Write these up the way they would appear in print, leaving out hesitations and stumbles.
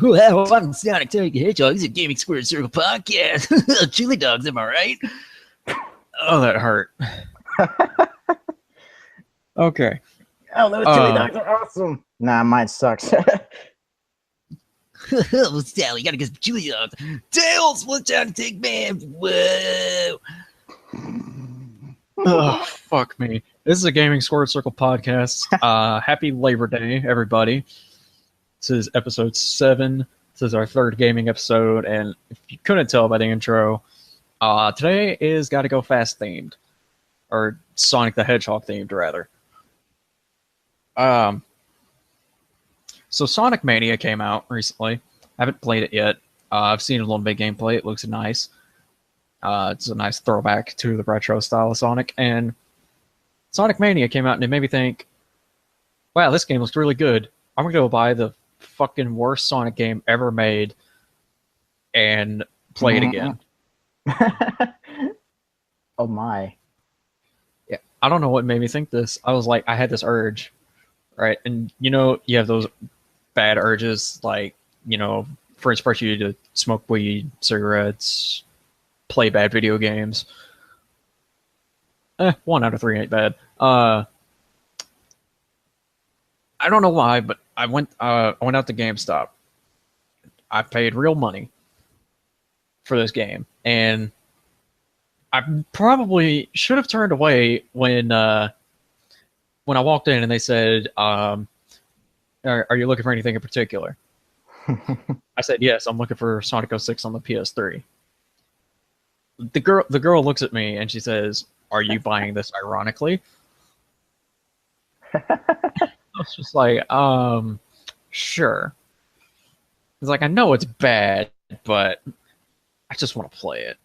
Well, I'm Sonic Hedgehog. This is a Gaming Squared Circle podcast. Chili dogs, am I right? Oh, that hurt. Okay. Oh, those chili dogs are awesome. Nah, mine sucks. Oh, Sally, gotta get some chili dogs. Tails, what's time to take man? Whoa. Oh, fuck me. This is a Gaming Squared Circle podcast. Happy Labor Day, everybody. This is episode 7. This is our third gaming episode, and if you couldn't tell by the intro, today is Gotta Go Fast themed. Or Sonic the Hedgehog themed, rather. So Sonic Mania came out recently. I haven't played it yet. I've seen a little bit of gameplay. It looks nice. It's a nice throwback to the retro style of Sonic. And Sonic Mania came out and it made me think, wow, this game looks really good. I'm going to go buy the fucking worst Sonic game ever made and play it again. Oh my. Yeah, I don't know what made me think this. I was like, I had this urge, right? And you know, you have those bad urges, like, you know, for inspiration you to smoke weed, cigarettes, play bad video games. 1 out of 3 ain't bad. I don't know why, but I went out to GameStop. I paid real money for this game, and I probably should have turned away when I walked in and they said, "Are you looking for anything in particular?" I said, "Yes, I'm looking for Sonic 06 on the PS3." The girl looks at me and she says, "Are you buying this ironically?" I was just like, sure. It's like, I know it's bad, but I just want to play it.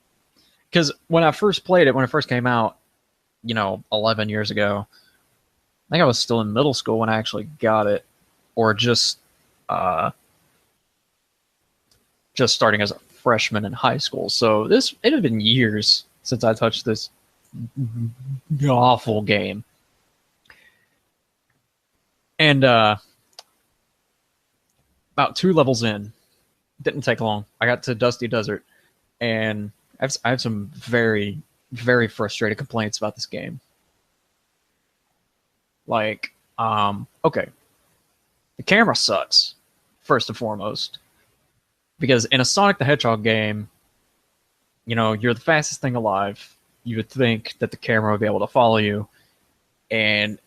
Because when I first played it, when it first came out, you know, 11 years ago, I think I was still in middle school when I actually got it, or just starting as a freshman in high school. So it had been years since I touched this awful game. And about 2 levels in, didn't take long. I got to Dusty Desert, and I have some very, very frustrated complaints about this game. Like, okay, the camera sucks, first and foremost. Because in a Sonic the Hedgehog game, you know, you're the fastest thing alive. You would think that the camera would be able to follow you, and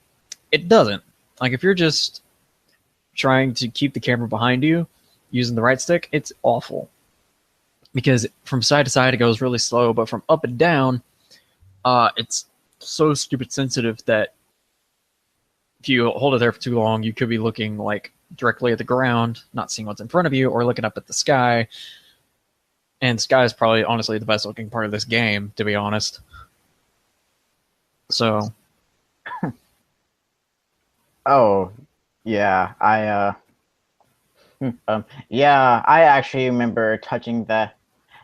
it doesn't. Like, if you're just trying to keep the camera behind you using the right stick, it's awful. Because from side to side, it goes really slow, but from up and down, it's so stupid sensitive that if you hold it there for too long, you could be looking, like, directly at the ground, not seeing what's in front of you, or looking up at the sky. And sky is probably, honestly, the best looking part of this game, to be honest. So... Oh, yeah. Yeah, I actually remember touching that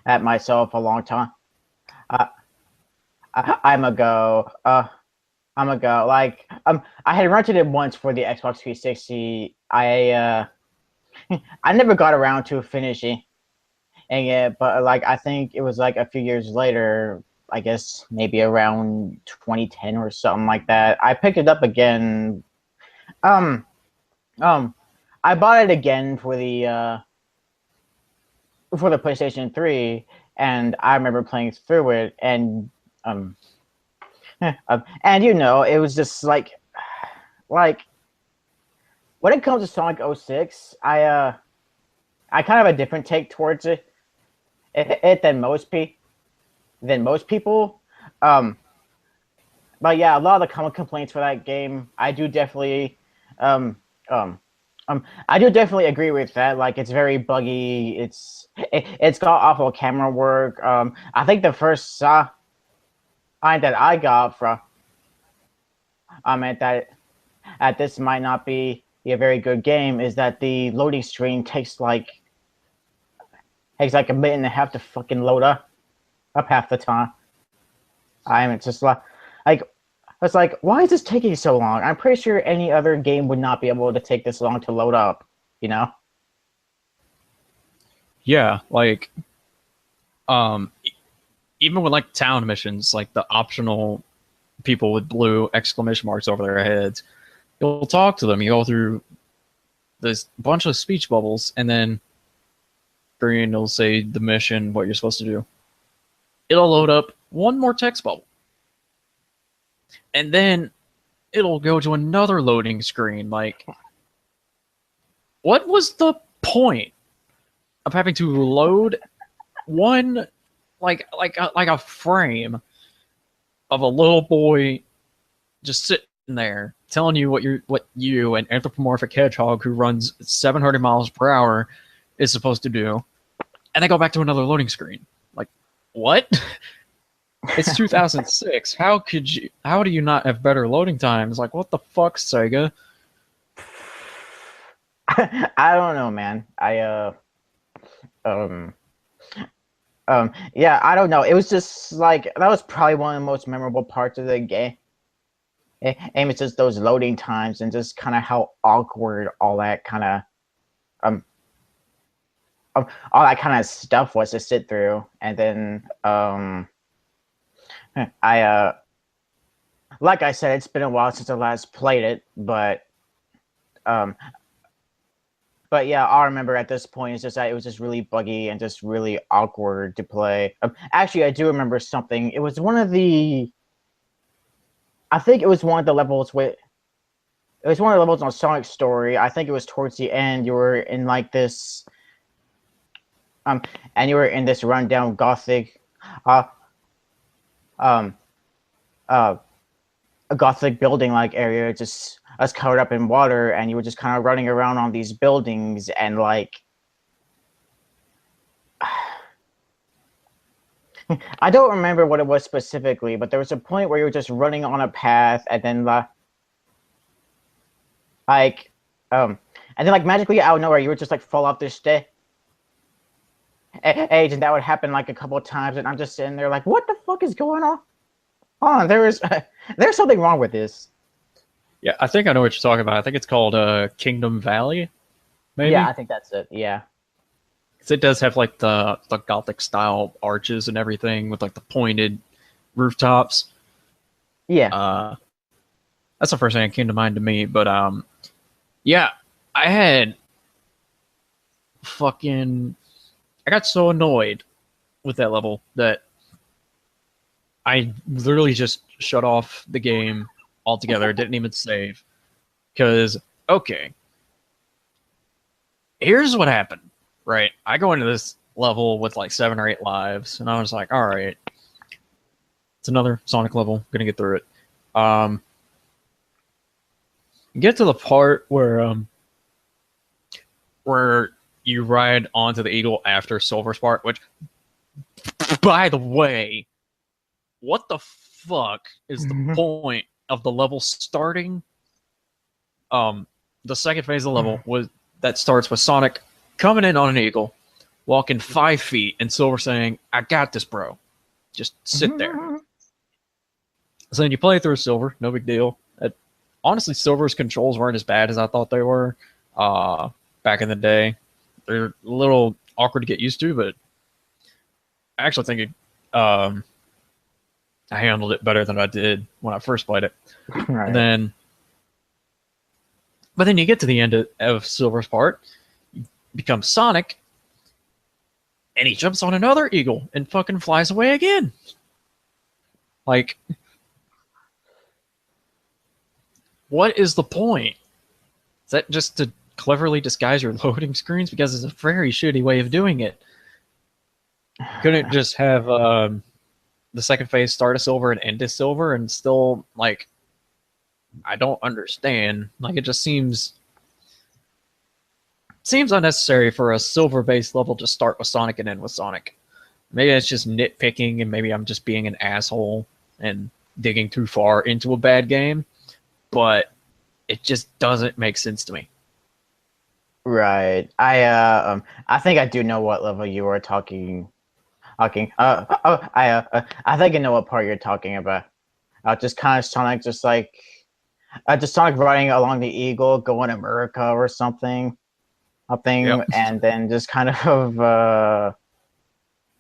at myself a long time. I'm a go. Like, I had rented it once for the Xbox 360. I never got around to finishing it, but like, I think it was like a few years later. I guess maybe around 2010 or something like that. I picked it up again. I bought it again for the PlayStation 3, and I remember playing through it, and and you know, it was just like when it comes to Sonic 06, I kind of have a different take towards it than most people. But yeah, a lot of the common complaints for that game, I do definitely agree with that. Like, it's very buggy. It's got awful camera work. I think the first sign that I got from that this might not be a very good game is that the loading screen takes like a minute and a half to fucking load up half the time. It's just like it's like, why is this taking so long? I'm pretty sure any other game would not be able to take this long to load up, you know? Yeah, like even with like town missions, like the optional people with blue exclamation marks over their heads, you'll talk to them. You go through this bunch of speech bubbles, and then green will say the mission, what you're supposed to do. It'll load up one more text bubble, and then it'll go to another loading screen. Like, what was the point of having to load one like a frame of a little boy just sitting there telling you what you an anthropomorphic hedgehog who runs 700 miles per hour is supposed to do, and then go back to another loading screen? Like, what? It's 2006. How do you not have better loading times? Like, what the fuck, Sega? I don't know, man. Yeah, I don't know. It was just like that was probably one of the most memorable parts of the game. And it's just those loading times and just kind of how awkward all that kind of um all that kind of stuff was to sit through. And then I like I said, it's been a while since I last played it, um but yeah, I remember at this point it's just that it was just really buggy and just really awkward to play. Actually, I do remember something. It was one of the I think it was one of the levels with it was one of the levels on Sonic Story. I think it was towards the end. You were in like this and you were in this rundown gothic uh um uh a gothic building like area, just us covered up in water, and you were just kind of running around on these buildings and like I don't remember what it was specifically, but there was a point where you were just running on a path, and then like and then like magically out of nowhere you would just like fall off this age, and that would happen like a couple of times, and I'm just sitting there like, what the fuck is going on? Oh, there's something wrong with this. Yeah, I think I know what you're talking about. I think it's called Kingdom Valley, maybe? Yeah, I think that's it. Yeah. 'Cause it does have like the Gothic style arches and everything with like the pointed rooftops. Yeah. That's the first thing that came to mind to me. But yeah, I had I got so annoyed with that level that I literally just shut off the game altogether. Didn't even save. Because, okay, here's what happened, right? I go into this level with like 7 or 8 lives, and I was like, all right, it's another Sonic level. Gonna get through it. Get to the part where you ride onto the eagle after Silver Spark, which, by the way, what the fuck is the point of the level starting? The second phase of the level that starts with Sonic coming in on an eagle, walking 5 feet, and Silver saying, "I got this, bro. Just sit there." So then you play through Silver, no big deal. Honestly, Silver's controls weren't as bad as I thought they were back in the day. They're a little awkward to get used to, but I actually think I handled it better than I did when I first played it. Right. But then you get to the end of Silver's part, you become Sonic, and he jumps on another eagle and fucking flies away again. Like, what is the point? Is that just to cleverly disguise your loading screens? Because it's a very shitty way of doing it. Couldn't it just have the second phase start as Silver and end as Silver and still, like, I don't understand. Like, it just seems unnecessary for a Silver-based level to start with Sonic and end with Sonic. Maybe it's just nitpicking, and maybe I'm just being an asshole and digging too far into a bad game, but it just doesn't make sense to me. Right. I think I do know what level you are talking. I think I know what part you're talking about. Just kind of Sonic, just Sonic riding along the eagle, going to America or something. thing, Yep. and then just kind of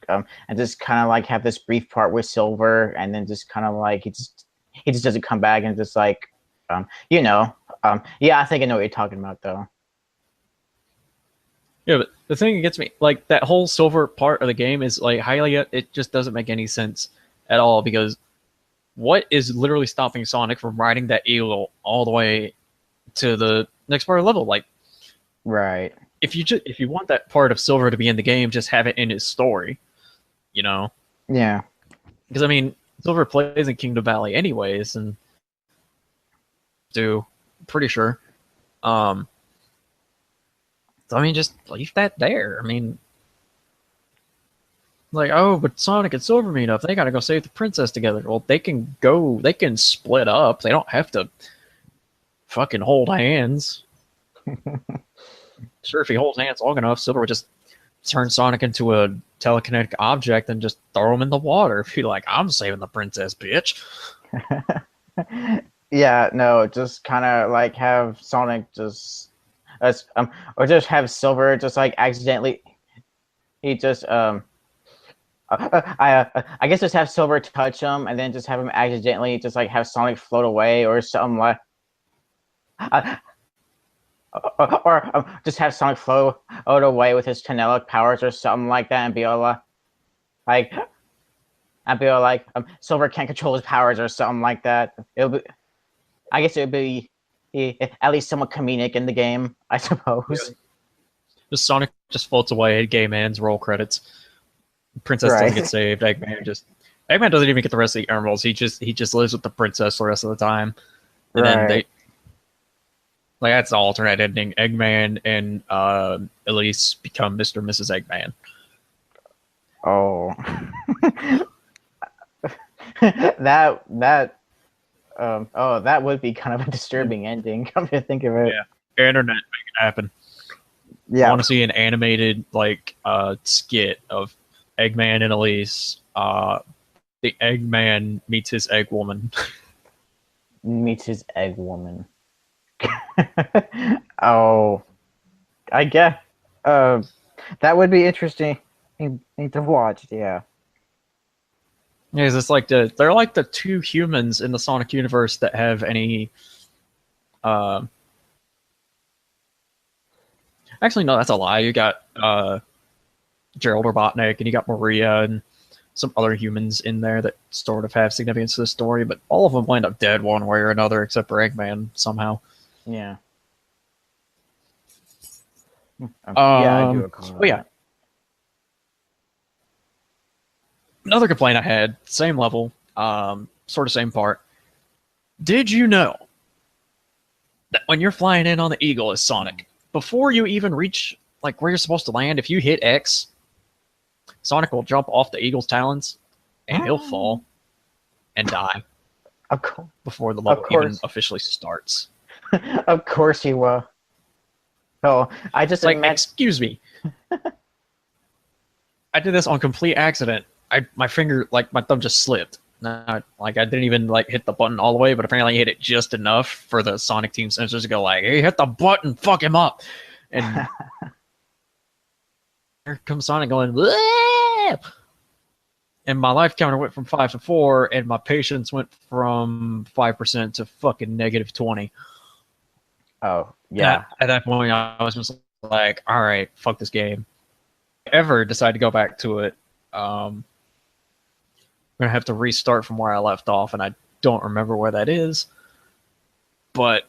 and just kind of like have this brief part with Silver, and then just kind of like he just doesn't come back, and just like you know yeah, I think I know what you're talking about though. Yeah, but the thing that gets me, like that whole Silver part of the game is like highly, it just doesn't make any sense at all because what is literally stopping Sonic from riding that eagle all the way to the next part of the level? Like, Right. if you want that part of Silver to be in the game, just have it in his story, you know? Yeah. Because I mean, Silver plays in Kingdom Valley anyways, and do pretty sure. So I mean, just leave that there. I mean, like, oh, but Sonic and Silver meet up. They gotta go save the princess together. Well, they can go. They can split up. They don't have to fucking hold hands. Sure, if he holds hands long enough, Silver would just turn Sonic into a telekinetic object and just throw him in the water. Be like, I'm saving the princess, bitch. Yeah, no, just kind of like have Sonic just or just have Silver just like accidentally he just I guess just have Silver touch him and then just have him accidentally just like have Sonic float away or something like uh, or just have Sonic float away with his kinetic powers or something like that and be all like and be all like Silver can't control his powers or something like that. It'll be, I guess it would be at least somewhat comedic in the game, I suppose. Yeah. Just Sonic just floats away. Game ends. Roll credits. Princess Right. doesn't get saved. Eggman doesn't even get the rest of the emeralds. He just lives with the princess the rest of the time. And then Right. that's the alternate ending. Eggman and Elise become Mr. and Mrs. Eggman. Oh. that would be kind of a disturbing ending. Come to think of it. Yeah. Internet, make it happen. Yeah. I want to see an animated skit of Eggman and Elise. The Eggman meets his egg woman. Meets his egg woman. Oh, I guess. That would be interesting to watch. Yeah. Yeah, it's like they're like the two humans in the Sonic universe that have any. Actually, no, that's a lie. You got Gerald Robotnik, and you got Maria, and some other humans in there that sort of have significance to the story, but all of them wind up dead one way or another, except for Eggman somehow. Yeah. Yeah, I do recall but yeah. Another complaint I had, same level, sort of same part. Did you know that when you're flying in on the Eagle as Sonic, before you even reach like where you're supposed to land, if you hit X, Sonic will jump off the Eagle's talons and he'll fall and die Of course. before the level even officially starts. Of course he will. Oh, I just like, excuse me. I did this on complete accident. My finger, like my thumb just slipped. I didn't even hit the button all the way, but apparently I hit it just enough for the Sonic team sensors to go like, "Hey, hit the button, fuck him up!" And here comes Sonic going, "Whoa!" And my life counter went from 5 to 4, and my patience went from 5% to fucking -20. Oh yeah. At that point, I was just like, "All right, fuck this game." If I ever decide to go back to it, I'm gonna have to restart from where I left off, and I don't remember where that is. But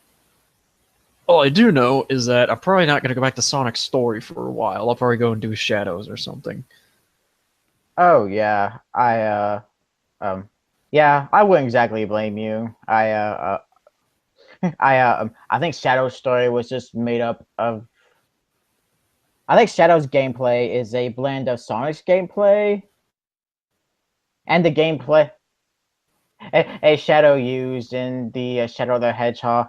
all I do know is that I'm probably not gonna go back to Sonic's story for a while. I'll probably go and do Shadows or something. Oh yeah. Yeah, I wouldn't exactly blame you. I think Shadow's story was just made up of. I think Shadow's gameplay is a blend of Sonic's gameplay and the gameplay a Shadow used in the Shadow the Hedgehog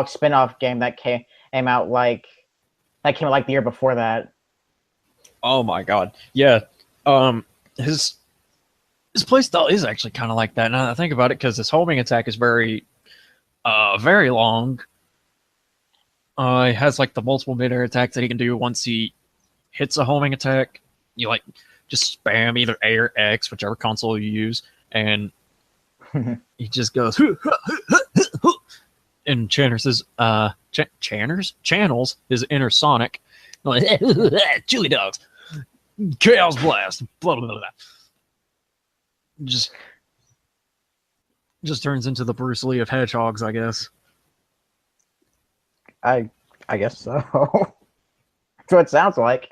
spin-off game that came out like the year before that. Oh my god, yeah. His playstyle is actually kind of like that. Now that I think about it, because his homing attack is very long. He has like the multiple mid-air attacks that he can do once he hits a homing attack. You like just spam either A or X, whichever console you use, and he just goes and channels his inner Sonic, like, chili dogs, chaos blast, blah blah blah. Just turns into the Bruce Lee of hedgehogs, I guess. I guess so. That's what it sounds like.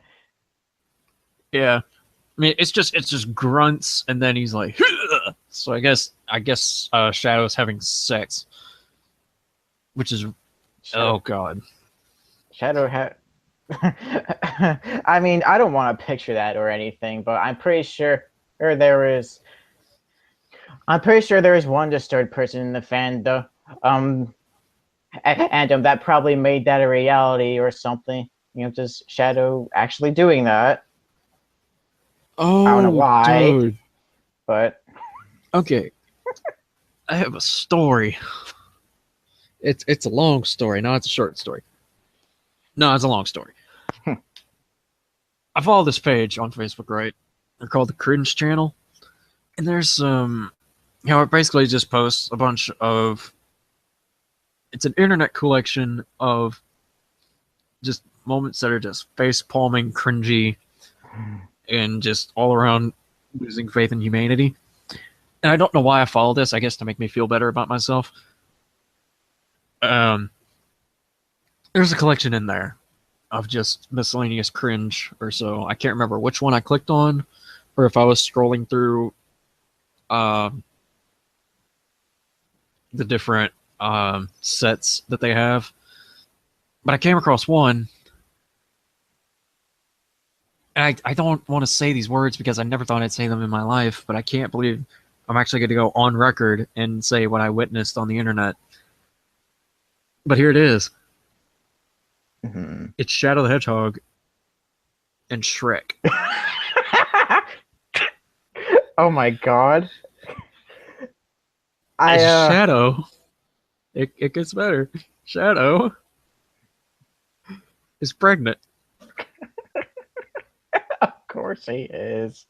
Yeah, I mean it's just grunts, and then he's like, so I guess Shadow's having sex, which is oh god. Shadow had. I mean, I don't want to picture that or anything, but I'm pretty sure there is. I'm pretty sure there is one disturbed person in the fandom, and that probably made that a reality or something. You know, just Shadow actually doing that. Oh, I don't know why, dude. but Okay, I have a story. It's a long story. No, it's a short story. No, it's a long story. I follow this page on Facebook, right? They're called the Cringe Channel, and there's it basically just posts a bunch of. It's an internet collection of just moments that are just face palming, cringy, and just all around losing faith in humanity. And I don't know why I follow this. I guess to make me feel better about myself. There's a collection in there of just miscellaneous cringe or so. I can't remember which one I clicked on, or if I was scrolling through the different sets that they have. But I came across one, and I don't want to say these words because I never thought I'd say them in my life, but I can't believe I'm actually going to go on record and say what I witnessed on the internet. But here it is. mm-hmm. It's Shadow the Hedgehog and Shrek. Oh my god. It's Shadow. It gets better. Shadow is pregnant. Of course he is.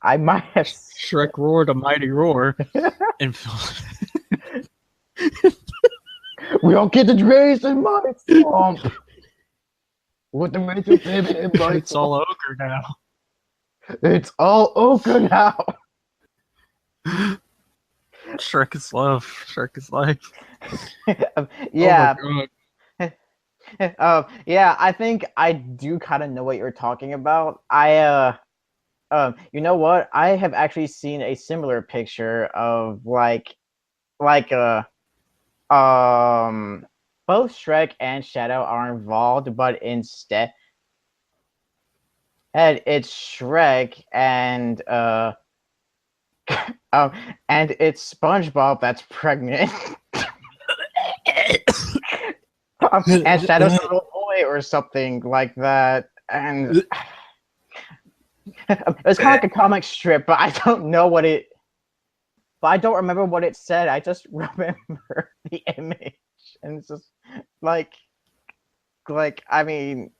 I might have. Shrek roared a mighty roar. And we don't get to raise in my swamp. What the major baby in my it's all ochre now. It's all ochre now. Shrek is love. Shrek is life. Yeah. Oh my God. Yeah, I think I do kind of know what you're talking about. You know what? I have actually seen a similar picture of both Shrek and Shadow are involved, but instead, it's Shrek and and it's SpongeBob that's pregnant. And Shadow's a little boy or something like that, and it's kind of like a comic strip, but I don't know what it. But I don't remember what it said. I just remember the image, and it's just like I mean,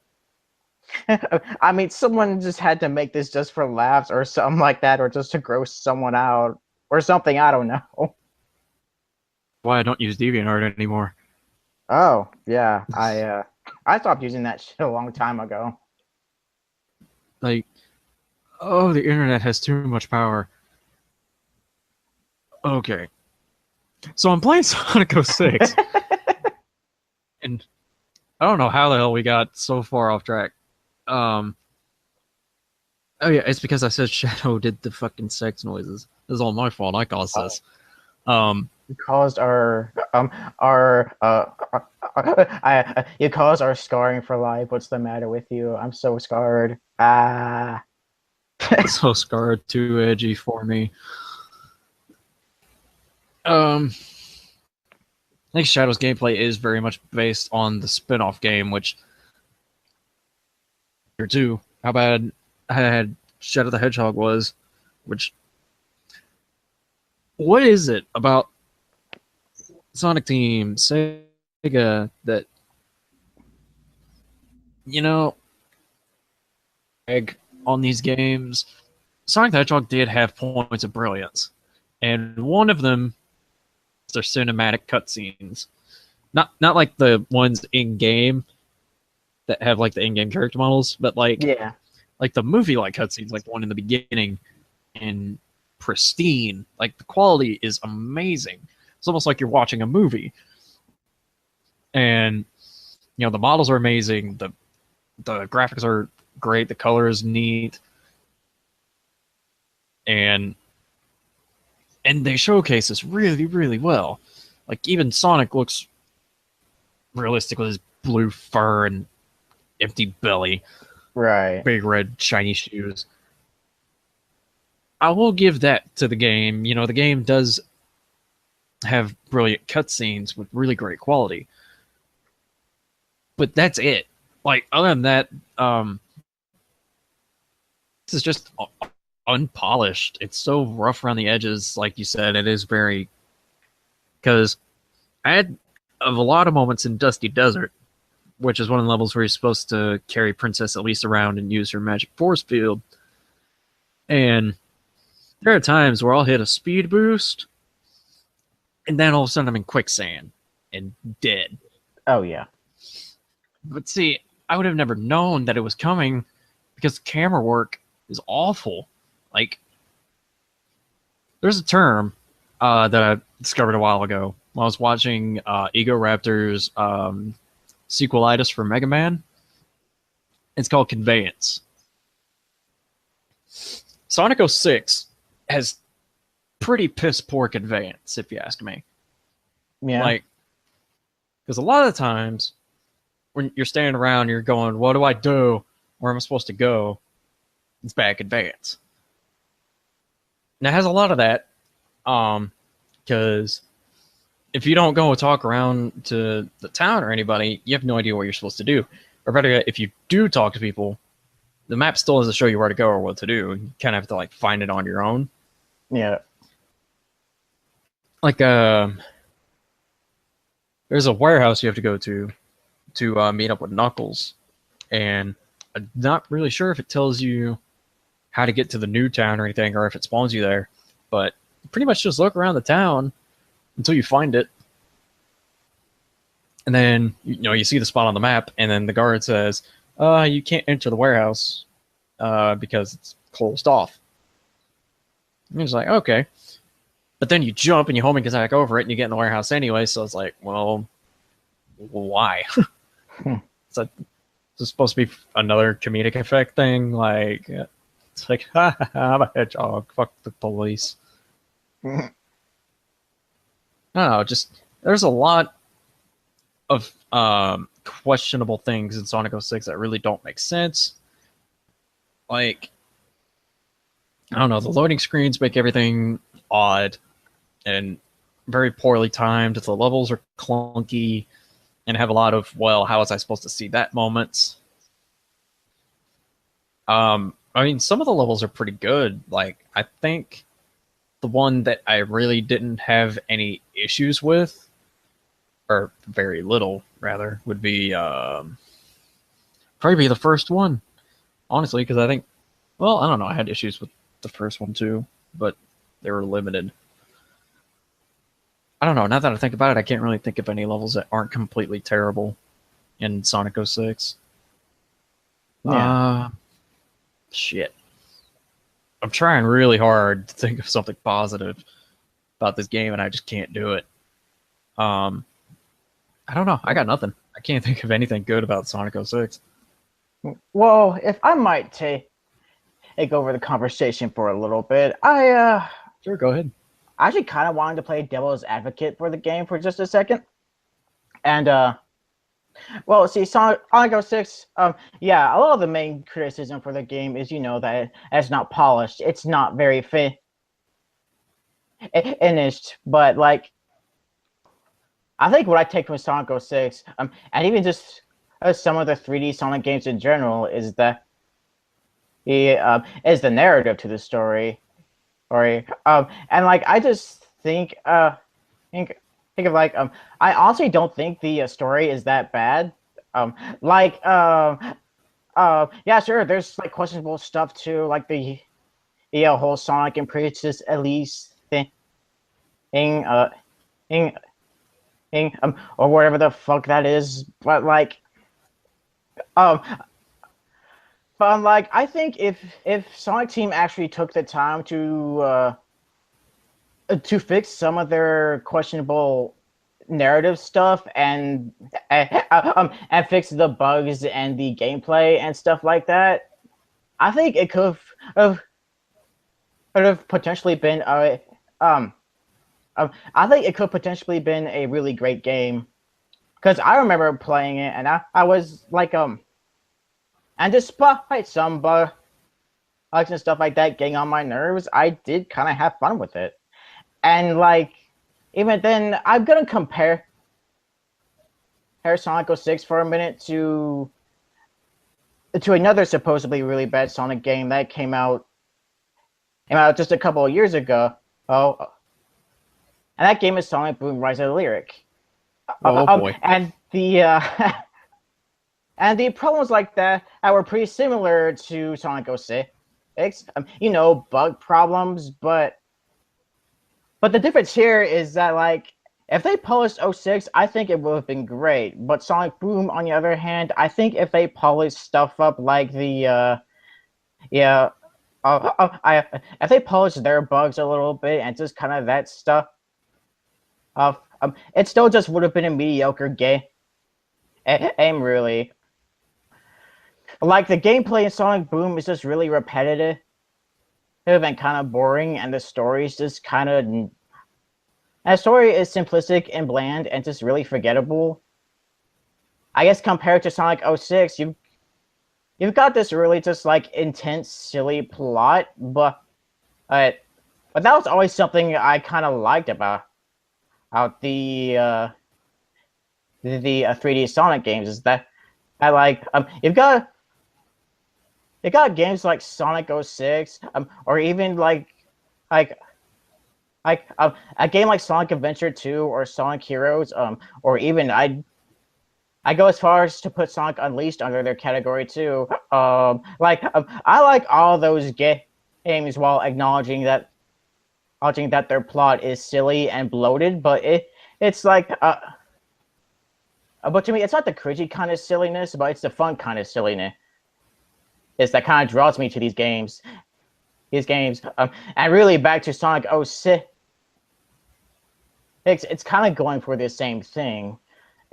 someone just had to make this just for laughs or something like that, or just to gross someone out or something. I don't know. Why I don't use DeviantArt anymore. Oh yeah, I stopped using that shit a long time ago. Like, oh, the internet has too much power. Okay. So I'm playing Sonic 06. And I don't know how the hell we got so far off track. Oh yeah, it's because I said Shadow did the fucking sex noises. This is all my fault. I caused this. You caused you caused our scarring for life. What's the matter with you? I'm so scarred. Ah. So scarred, too edgy for me. I think Shadow's gameplay is very much based on the spin-off game, which here too. How bad I had Shadow the Hedgehog was, which what is it about Sonic Team, Sega, that you know, on these games, Sonic the Hedgehog did have points of brilliance, and one of them is their cinematic cutscenes. Not like the ones in game that have like the in-game character models, but Yeah. like the movie like cutscenes, like the one in the beginning, and pristine. Like the quality is amazing. It's almost like you're watching a movie, and the models are amazing. The graphics are great. The color is neat, and they showcase this really, really well. Like even Sonic looks realistic with his blue fur and empty belly, Right. big red shiny shoes. I will give that to the game. The game does have brilliant cutscenes with really great quality, but that's it. Like other than that, this is just unpolished. It's so rough around the edges, like you said. It is very because I had of a lot of moments in Dusty Desert, which is one of the levels where you're supposed to carry Princess Elise around and use her magic force field. And there are times where I'll hit a speed boost, and then all of a sudden I'm in quicksand and dead. Oh yeah. But see, I would have never known that it was coming because the camera work is awful. Like, there's a term that I discovered a while ago when I was watching Ego Raptor's sequelitis for Mega Man. It's called conveyance. Sonic 06 has pretty piss poor conveyance, if you ask me. Yeah. Like, because a lot of the times when you're standing around, you're going, "What do I do? Where am I supposed to go?" It's bad conveyance. And it has a lot of that, because if you don't go and talk around to the town or anybody, you have no idea what you're supposed to do. Or better yet, if you do talk to people, the map still doesn't show you where to go or what to do. You kind of have to like find it on your own. Yeah. Like, there's a warehouse you have to go to meet up with Knuckles, and I'm not really sure if it tells you how to get to the new town or anything, or if it spawns you there. But pretty much just look around the town until you find it, and then you see the spot on the map, and then the guard says, "You can't enter the warehouse because it's closed off." And it's like, okay, but then you jump and you homing attack over it, and you get in the warehouse anyway. So it's like, well, why? So it's supposed to be another comedic effect thing, like. It's like, ha ha ha, I'm a hedgehog. Fuck the police. I don't know, just there's a lot of questionable things in Sonic 06 that really don't make sense. Like, I don't know, the loading screens make everything odd and very poorly timed. The levels are clunky and have a lot of, well, how was I supposed to see that moments. I mean, some of the levels are pretty good. Like, I think the one that I really didn't have any issues with, or very little, rather, would be probably be the first one, honestly, because I think, well, I don't know, I had issues with the first one too, but they were limited. I don't know, now that I think about it, I can't really think of any levels that aren't completely terrible in Sonic 06. Yeah. Shit. I'm trying really hard to think of something positive about this game, and I just can't do it. I don't know. I got nothing. I can't think of anything good about Sonic 06. Well, if I might take over the conversation for a little bit, Sure, go ahead. I actually kind of wanted to play devil's advocate for the game for just a second. And well, see, Sonic 06, yeah, a lot of the main criticism for the game is, that it's not polished. It's not very finished. But, like, I think what I take from Sonic 06, and even just some of the 3D Sonic games in general, is the narrative to the story. And, like, I just think of, like, I honestly don't think the story is that bad. Like yeah, sure. There's like questionable stuff too, like the whole Sonic and Princess Elise thing, thing, or whatever the fuck that is. But um, like, I think if Sonic Team actually took the time to fix some of their questionable narrative stuff and fix the bugs and the gameplay and stuff like that, I think it could have potentially been a um, I think it could potentially been a really great game because I remember playing it and I was like and despite some bugs and stuff like that getting on my nerves, I did kind of have fun with it. And like even then, I'm gonna compare Sonic 06 for a minute to another supposedly really bad Sonic game that came out just a couple of years ago. Oh, and that game is Sonic Boom: Rise of the Lyric. Oh boy. And the and the problems like that were pretty similar to Sonic 06. You know, bug problems, but the difference here is that like if they polished 06, I think it would have been great. But Sonic Boom, on the other hand, I think if they polished stuff up like the yeah, if they polished their bugs a little bit and just kind of that stuff, it still just would have been a mediocre game. Really. Like the gameplay in Sonic Boom is just really repetitive and kind of boring, and the story is just kind of. And the story is simplistic and bland and just really forgettable. I guess compared to Sonic 06, you've got this really just like intense, silly plot, but that was always something I kind of liked about the 3D Sonic games is that I like you've got games like Sonic 06, or even like a game like Sonic Adventure 2 or Sonic Heroes, or even I go as far as to put Sonic Unleashed under their category too. I like all those games while acknowledging that their plot is silly and bloated, but it's like but to me it's not the cringy kind of silliness, but it's the fun kind of silliness. It's that kind of draws me to these games. And really back to Sonic 06, it's kind of going for the same thing.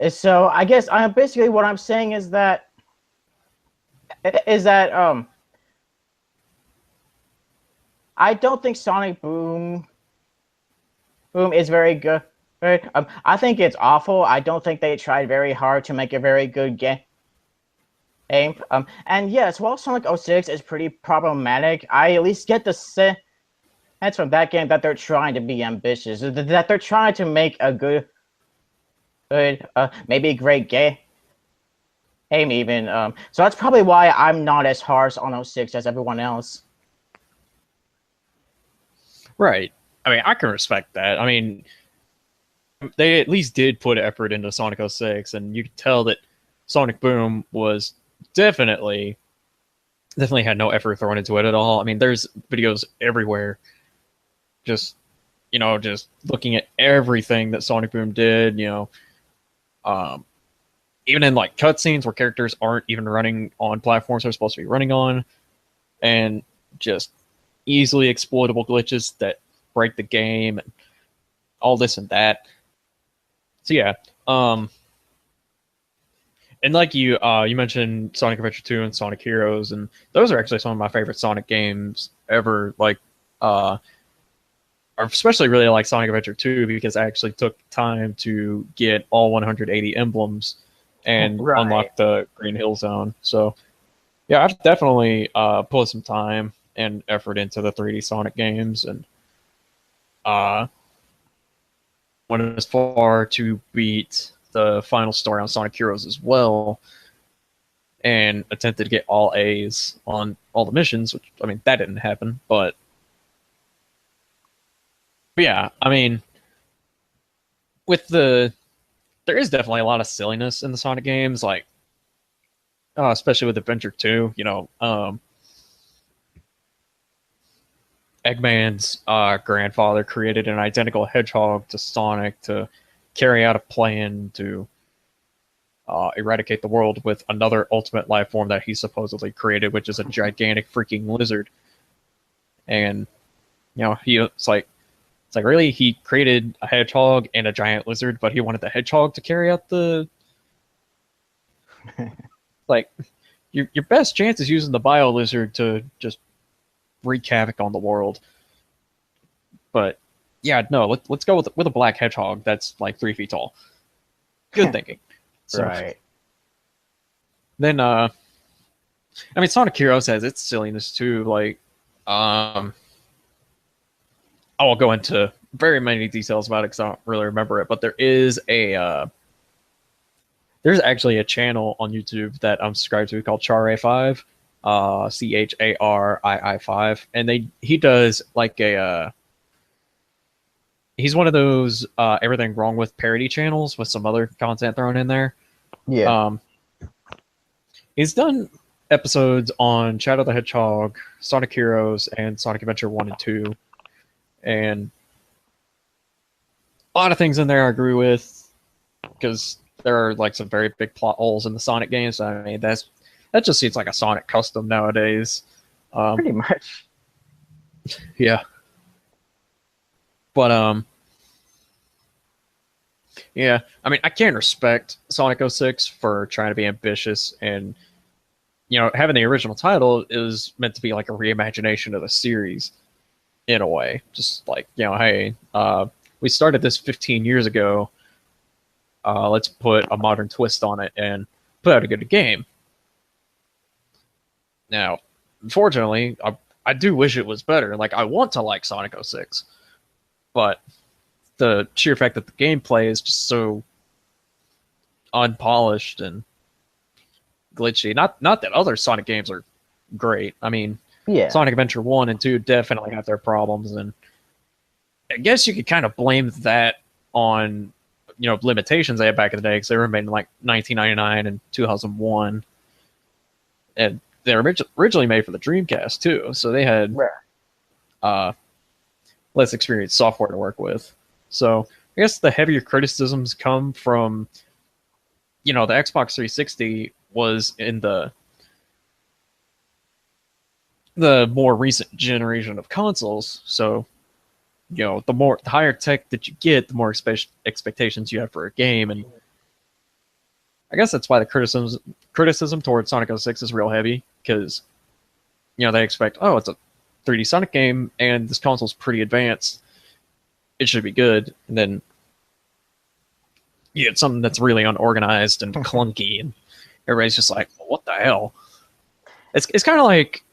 So I guess basically what I'm saying is that I don't think Sonic Boom is very good. I think it's awful. I don't think they tried very hard to make a very good game. And yes, while Sonic 06 is pretty problematic, I at least get the sense from that game that they're trying to be ambitious, that they're trying to make a good, maybe a great game even. So that's probably why I'm not as harsh on 06 as everyone else. Right. I mean, I can respect that. I mean, they at least did put effort into Sonic 06, and you could tell that Sonic Boom was definitely had no effort thrown into it at all. I mean, there's videos everywhere, just looking at everything that Sonic Boom did. Even in like cutscenes where characters aren't even running on platforms they're supposed to be running on, and just easily exploitable glitches that break the game, and all this and that. So yeah, and like you mentioned Sonic Adventure 2 and Sonic Heroes, and those are actually some of my favorite Sonic games ever. Like, I especially really like Sonic Adventure 2 because I actually took time to get all 180 emblems and unlock the Green Hill Zone. So yeah, I've definitely put some time and effort into the 3D Sonic games, and went as far to beat the final story on Sonic Heroes as well, and attempted to get all A's on all the missions, which, I mean, that didn't happen, but yeah, I mean, there is definitely a lot of silliness in the Sonic games. Like, especially with Adventure 2. Eggman's grandfather created an identical hedgehog to Sonic to carry out a plan to eradicate the world with another ultimate life form that he supposedly created, which is a gigantic freaking lizard. And it's like really he created a hedgehog and a giant lizard, but he wanted the hedgehog to carry out the like your best chance is using the bio lizard to just wreak havoc on the world. But yeah, no, let's go with a black hedgehog that's like 3 feet tall. Good thinking. So, Right. Then I mean Sonic Heroes has its silliness too. Like I won't go into very many details about it because I don't really remember it, but there's actually a channel on YouTube that I'm subscribed to called Charai5, CHARII5, and he does like he's one of those everything wrong with parody channels with some other content thrown in there. Yeah. He's done episodes on Shadow the Hedgehog, Sonic Heroes, and Sonic Adventure 1 and 2. And a lot of things in there I agree with because there are like some very big plot holes in the Sonic games. I mean, that just seems like a Sonic custom nowadays. Pretty much. Yeah. But yeah, I mean, I can respect Sonic 06 for trying to be ambitious and having the original title is meant to be like a reimagination of the series in a way. Just like, hey, we started this 15 years ago. Let's put a modern twist on it and put out a good game. Now, unfortunately, I do wish it was better. Like, I want to like Sonic 06, but the sheer fact that the gameplay is just so unpolished and glitchy. Not that other Sonic games are great. I mean, Yeah. Sonic Adventure 1 and 2 definitely have their problems, and I guess you could kind of blame that on limitations they had back in the day because they were made in like 1999 and 2001, and they were originally made for the Dreamcast too, so they had less experienced software to work with. So I guess the heavier criticisms come from the Xbox 360 was in the more recent generation of consoles, so the higher tech that you get, the more expectations you have for a game, and I guess that's why the criticism towards Sonic 06 is real heavy because they expect, oh, it's a 3D Sonic game and this console's pretty advanced, it should be good, and then you get something that's really unorganized and clunky, and everybody's just like, well, what the hell? It's kind of like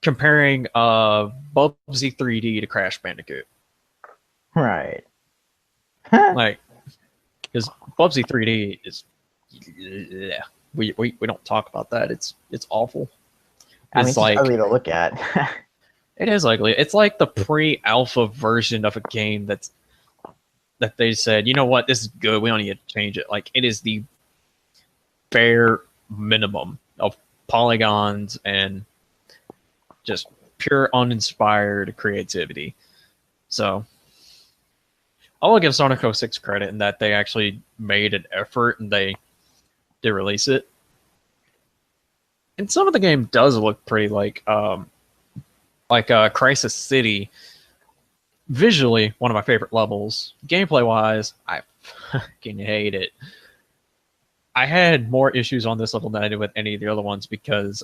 comparing Bubsy 3D to Crash Bandicoot. Right. Like, because Bubsy 3D is, yeah, we don't talk about that. It's awful. I mean, It's it's like ugly to look at. it is ugly. It's like the pre-alpha version of a game that they said, you know what, this is good. We don't need to change it. Like, it is the bare minimum of polygons and just pure uninspired creativity. So I will give Sonic 06 credit in that they actually made an effort and they did release it. And some of the game does look pretty like Crisis City. Visually, one of my favorite levels. Gameplay-wise, I fucking hate it. I had more issues on this level than I did with any of the other ones because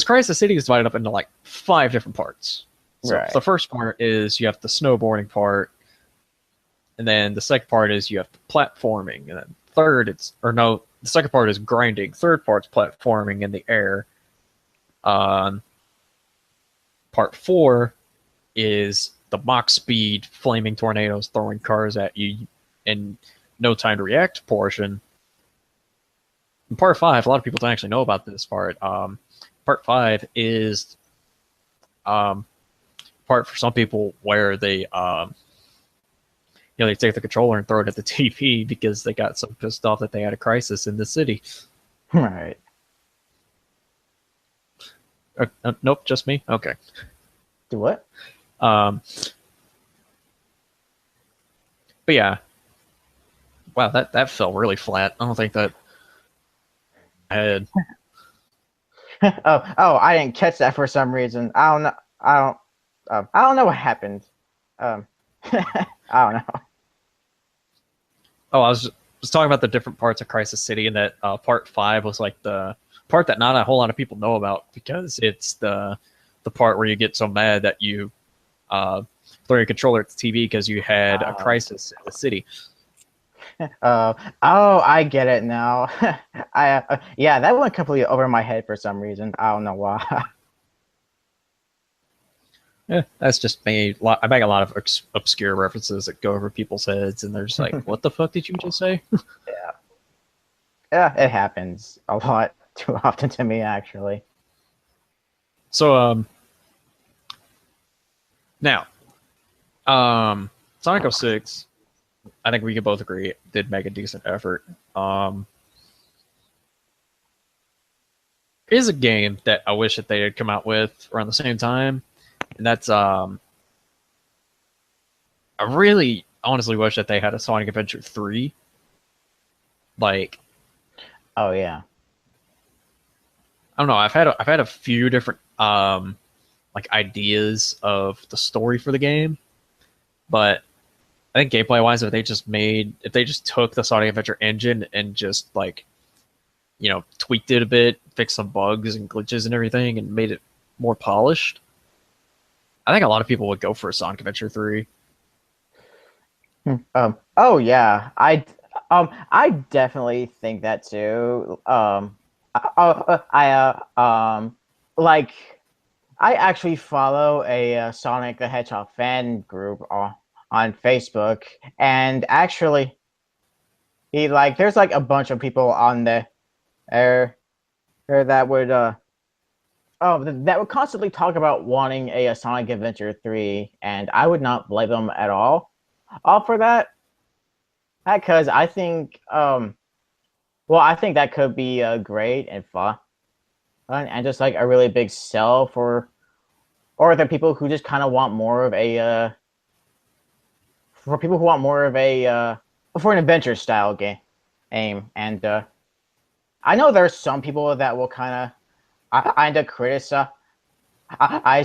Crisis City is divided up into like 5 different parts. So Right. the first part is you have the snowboarding part, and then the second part is you have the platforming, and then the second part is grinding. Third part's platforming in the air. Part 4 is the Mach speed flaming tornadoes throwing cars at you and no time to react portion. And part 5, a lot of people don't actually know about this part. Part 5 is part for some people where they they take the controller and throw it at the TV because they got so pissed off that they had a crisis in the city. Right. Nope, just me. Okay. Do what? Um, but yeah, wow, that fell really flat. I don't think that I had. I didn't catch that for some reason. I don't know. I don't know what happened. Um, I don't know. Oh, I was talking about the different parts of Crisis City, and that part 5 was like the part that not a whole lot of people know about because it's the part where you get so mad that you uh, throw your controller at the TV because you had a crisis in the city. Oh, I get it now. Yeah, that went completely over my head for some reason. I don't know why. Yeah, that's just me. I make a lot of obscure references that go over people's heads, and they're just like, "What the fuck did you just say?" Yeah, yeah, it happens a lot too often to me, actually. So, now, Sonic 06, I think we can both agree did make a decent effort. Is a game that I wish that they had come out with around the same time, and that's I really honestly wish that they had a Sonic Adventure 3. Like, Oh yeah. I don't know. I've had a few different like ideas of the story for the game, but I think gameplay wise, if they just took the Sonic Adventure engine and just like, you know, tweaked it a bit, fixed some bugs and glitches and everything, and made it more polished, I think a lot of people would go for a Sonic Adventure 3. Oh yeah. I definitely think that too. Like I actually follow a Sonic the Hedgehog fan group on Facebook, and actually, there's like a bunch of people on there that would that would constantly talk about wanting a Sonic Adventure 3, and I would not blame them at all for that. Because I think well, I think that could be great and fun, and just like a really big sell or the people who just kind of want more of a for people who want more of a for an adventure style game. And I know there's some people that will kind of kind of criticize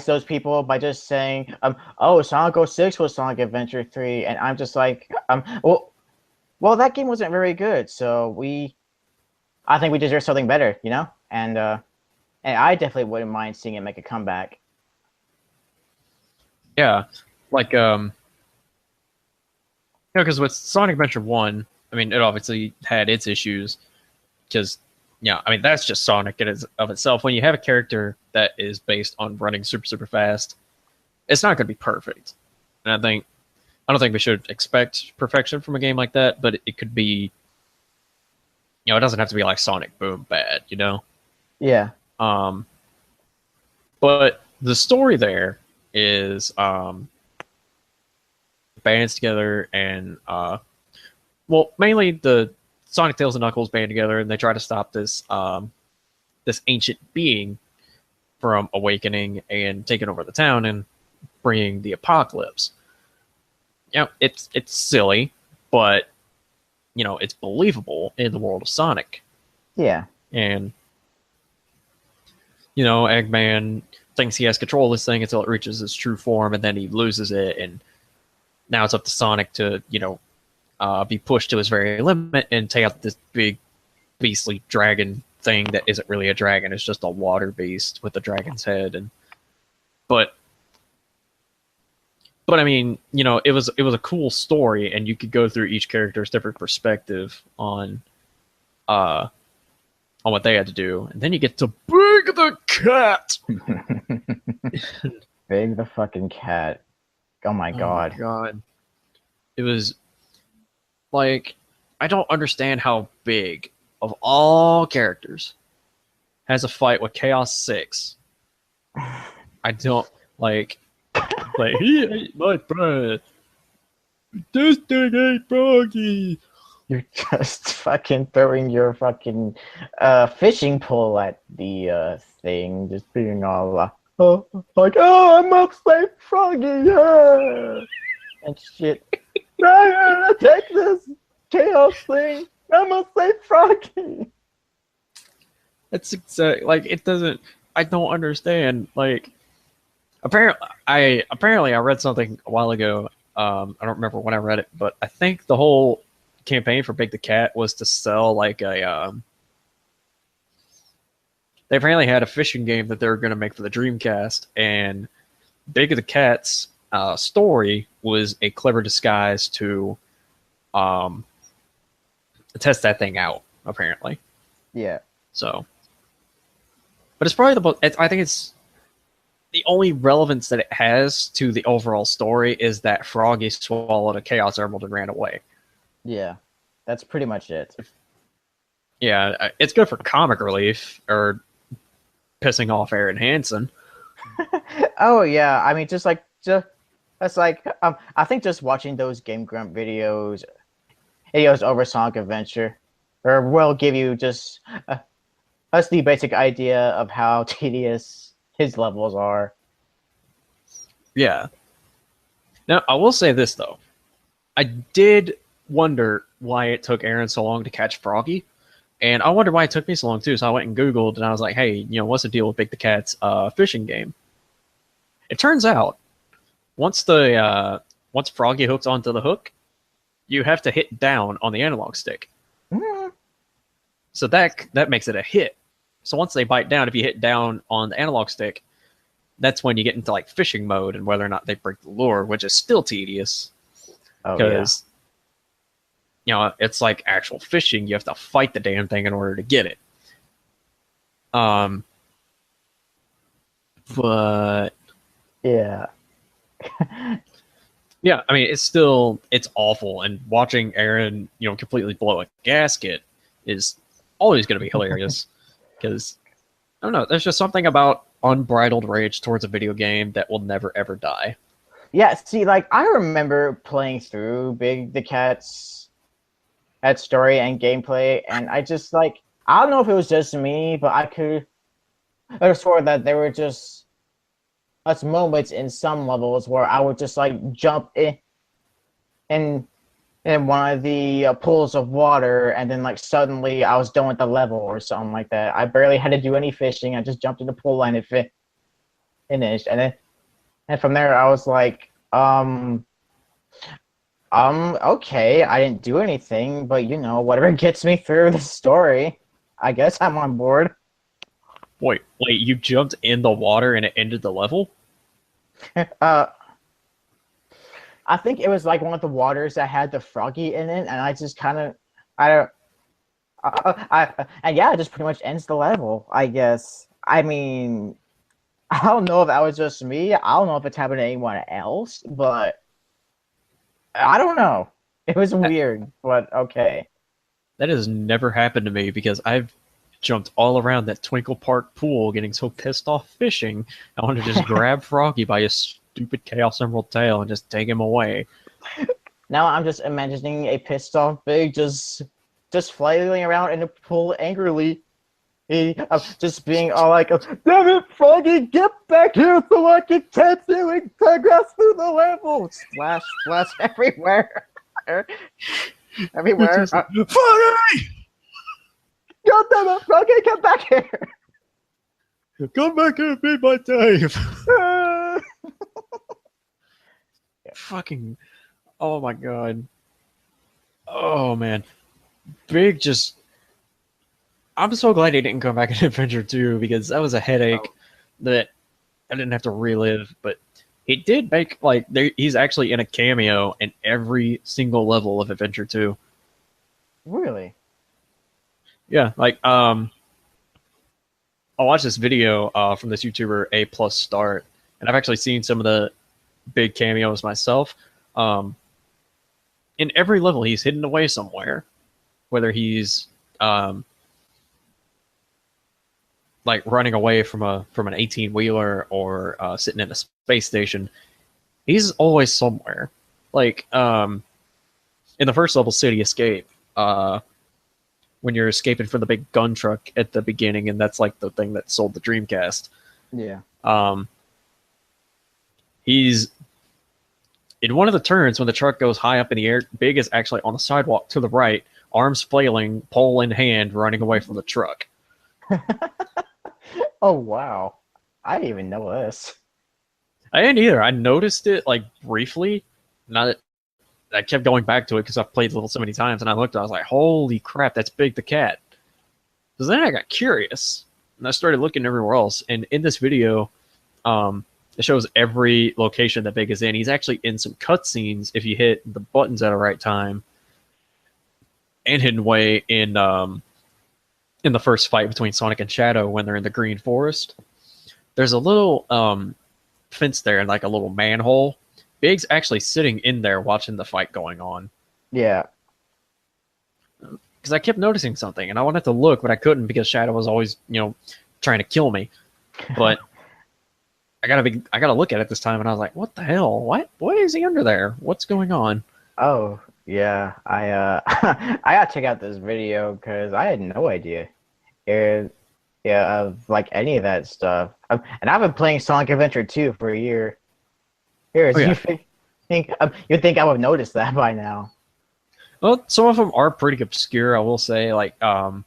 those people by just saying, "Oh, Sonic 06 was Sonic Adventure 3," and I'm just like, well, that game wasn't very good, so I think we deserve something better, you know? And I definitely wouldn't mind seeing it make a comeback. Yeah, like you know, because with Sonic Adventure 1, I mean, it obviously had its issues because, yeah, I mean, that's just Sonic in of itself. When you have a character that is based on running super, super fast, it's not going to be perfect. And I don't think we should expect perfection from a game like that, but it could be, you know, it doesn't have to be like Sonic Boom bad, you know? Yeah. Um, but the story there is bands together and well, mainly the Sonic, Tails, and Knuckles band together, and they try to stop this this ancient being from awakening and taking over the town and bringing the apocalypse. You know, it's silly, but you know, it's believable in the world of Sonic. Yeah. And you know, Eggman thinks he has control of this thing until it reaches its true form, and then he loses it, and now it's up to Sonic to, you know, be pushed to his very limit and take out this big beastly dragon thing that isn't really a dragon. It's just a water beast with a dragon's head. And but I mean, you know, it was a cool story, and you could go through each character's different perspective on what they had to do, and then you get to Big the Cat. Big the fucking cat. Oh my god. Oh my god. It was like, I don't understand how Big, of all characters, has a fight with Chaos 6. I don't like he ate my bread. This thing ain't froggy. You're just fucking throwing your fucking fishing pole at the thing, just being all oh, like, oh, I'm upside froggy, yeah, and shit. I'm gonna take this chaos thing. I'm upside froggy. It's like it doesn't. I don't understand. Like apparently I read something a while ago. I don't remember when I read it, but I think the whole campaign for Big the Cat was to sell like a. They apparently had a fishing game that they were going to make for the Dreamcast, and Big the Cat's story was a clever disguise to test that thing out. Apparently, Yeah. so. But it's probably the most. I think it's the only relevance that it has to the overall story is that Froggy swallowed a Chaos Emerald and ran away. Yeah, that's pretty much it. Yeah, it's good for comic relief or pissing off Aaron Hansen. Oh yeah, I mean, just that's like I think just watching those Game Grump videos over Sonic Adventure, or will give you just that's the basic idea of how tedious his levels are. Yeah. Now, I will say this, though. I did wonder why it took Aaron so long to catch Froggy. And I wonder why it took me so long, too. So I went and Googled, and I was like, hey, what's the deal with Big the Cat's fishing game? It turns out, once Froggy hooks onto the hook, you have to hit down on the analog stick. Mm. So that makes it a hit. So once they bite down, if you hit down on the analog stick, that's when you get into like fishing mode and whether or not they break the lure, which is still tedious because it's like actual fishing. You have to fight the damn thing in order to get it. But yeah, yeah, I mean it's awful, and watching Aaron completely blow a gasket is always going to be hilarious because I don't know. There's just something about unbridled rage towards a video game that will never ever die. yeah. See, like I remember playing through Big the Cat's that story and gameplay, and I just like I don't know if it was just me, but I swear that there were just us moments in some levels where I would just like jump in one of the pools of water, and then like suddenly I was done with the level or something like that. I barely had to do any fishing. I just jumped in the pool and it finished, and from there I was like, okay, I didn't do anything, but whatever gets me through the story, I guess I'm on board. Wait, you jumped in the water and it ended the level? I think it was like one of the waters that had the Froggy in it, and I just kind of, I don't, and yeah, it just pretty much ends the level, I guess. I mean, I don't know if that was just me. I don't know if it's happened to anyone else, but I don't know. It was weird, but okay. That has never happened to me because I've jumped all around that Twinkle Park pool getting so pissed off fishing. I wanted to just grab Froggy by his stupid Chaos Emerald tail and just take him away. Now I'm just imagining a pissed off Big just flailing around in the pool angrily. Just being all like, damn it, Froggy, get back here so I can catch you and progress through the level. Splash, splash everywhere. Everywhere. Froggy! God damn it, Froggy, get back here. Come back here and be my Dave. Fucking, oh my god. Oh man. Big just, I'm so glad he didn't come back in Adventure 2 because that was a headache that I didn't have to relive, but he did make, like, he's actually in a cameo in every single level of Adventure 2. Really? Yeah, like, I watched this video from this YouTuber, A Plus Start, and I've actually seen some of the big cameos myself. In every level, he's hidden away somewhere, whether he's like running away from an 18-wheeler or sitting in a space station. He's always somewhere. Like in the first level, City Escape, when you're escaping from the big gun truck at the beginning, and that's like the thing that sold the Dreamcast. Yeah. He's in one of the turns when the truck goes high up in the air. Big is actually on the sidewalk to the right, arms flailing, pole in hand, running away from the truck. Oh wow, I didn't even know this. I didn't either. I noticed it like briefly. Not I kept going back to it because I've played the level so many times, and I looked. I was like, "Holy crap, that's Big the Cat!" So then I got curious, and I started looking everywhere else. And in this video, it shows every location that Big is in. He's actually in some cutscenes if you hit the buttons at the right time. And hidden away in the first fight between Sonic and Shadow when they're in the Green Forest. There's a little fence there and like a little manhole. Big's actually sitting in there watching the fight going on. Yeah. Because I kept noticing something, and I wanted to look, but I couldn't because Shadow was always, trying to kill me. But I gotta look at it this time, and I was like, "What the hell? What is he under there? What's going on?" Oh yeah, I I gotta check out this video because I had no idea. Of like any of that stuff. And I've been playing Sonic Adventure 2 for a year. Here, Oh, yeah. you'd think I would have noticed that by now. Well, some of them are pretty obscure, I will say. Like on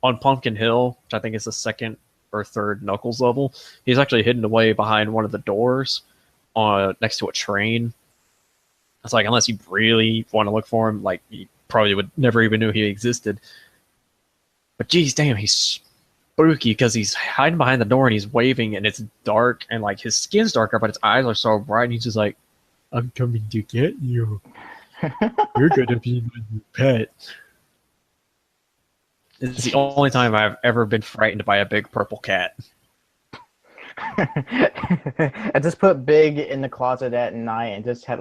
Pumpkin Hill, which I think is the second or third Knuckles level, he's actually hidden away behind one of the doors next to a train. It's like, unless you really want to look for him, like, you probably would never even knew he existed. But geez, damn, he's spooky because he's hiding behind the door and he's waving, and it's dark, and like his skin's darker, but his eyes are so bright, and he's just like, "I'm coming to get you. You're gonna be my new pet." It's the only time I've ever been frightened by a big purple cat. I just put Big in the closet at night and just have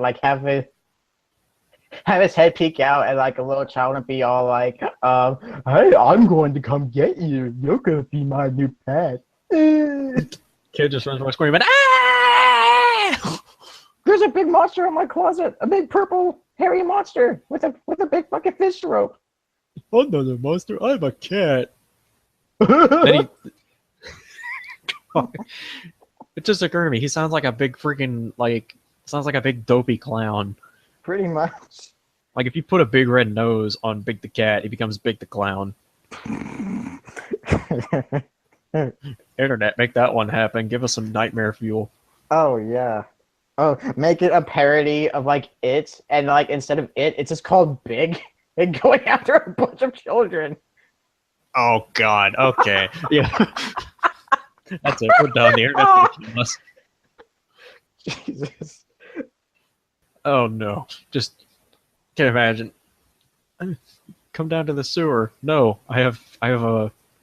his head peek out and like a little child and be all like, "Hey, I'm going to come get you. You're gonna be my new pet." Kid just runs away screaming, "Ah!" There's a big monster in my closet, a big purple hairy monster with a big fucking fish rope. "I'm not a monster. I'm a cat." Then it just occurred to me, he sounds like a big freaking, sounds like a big dopey clown. Pretty much. Like, if you put a big red nose on Big the Cat, he becomes Big the Clown. Internet, make that one happen. Give us some nightmare fuel. Oh yeah. Oh, make it a parody of like It, and like instead of it's just called Big and going after a bunch of children. Oh, God. Okay. Yeah. That's it. We're done. The internet's gonna kill us. Jesus. Oh, no. Just can't imagine. Come down to the sewer. No, I have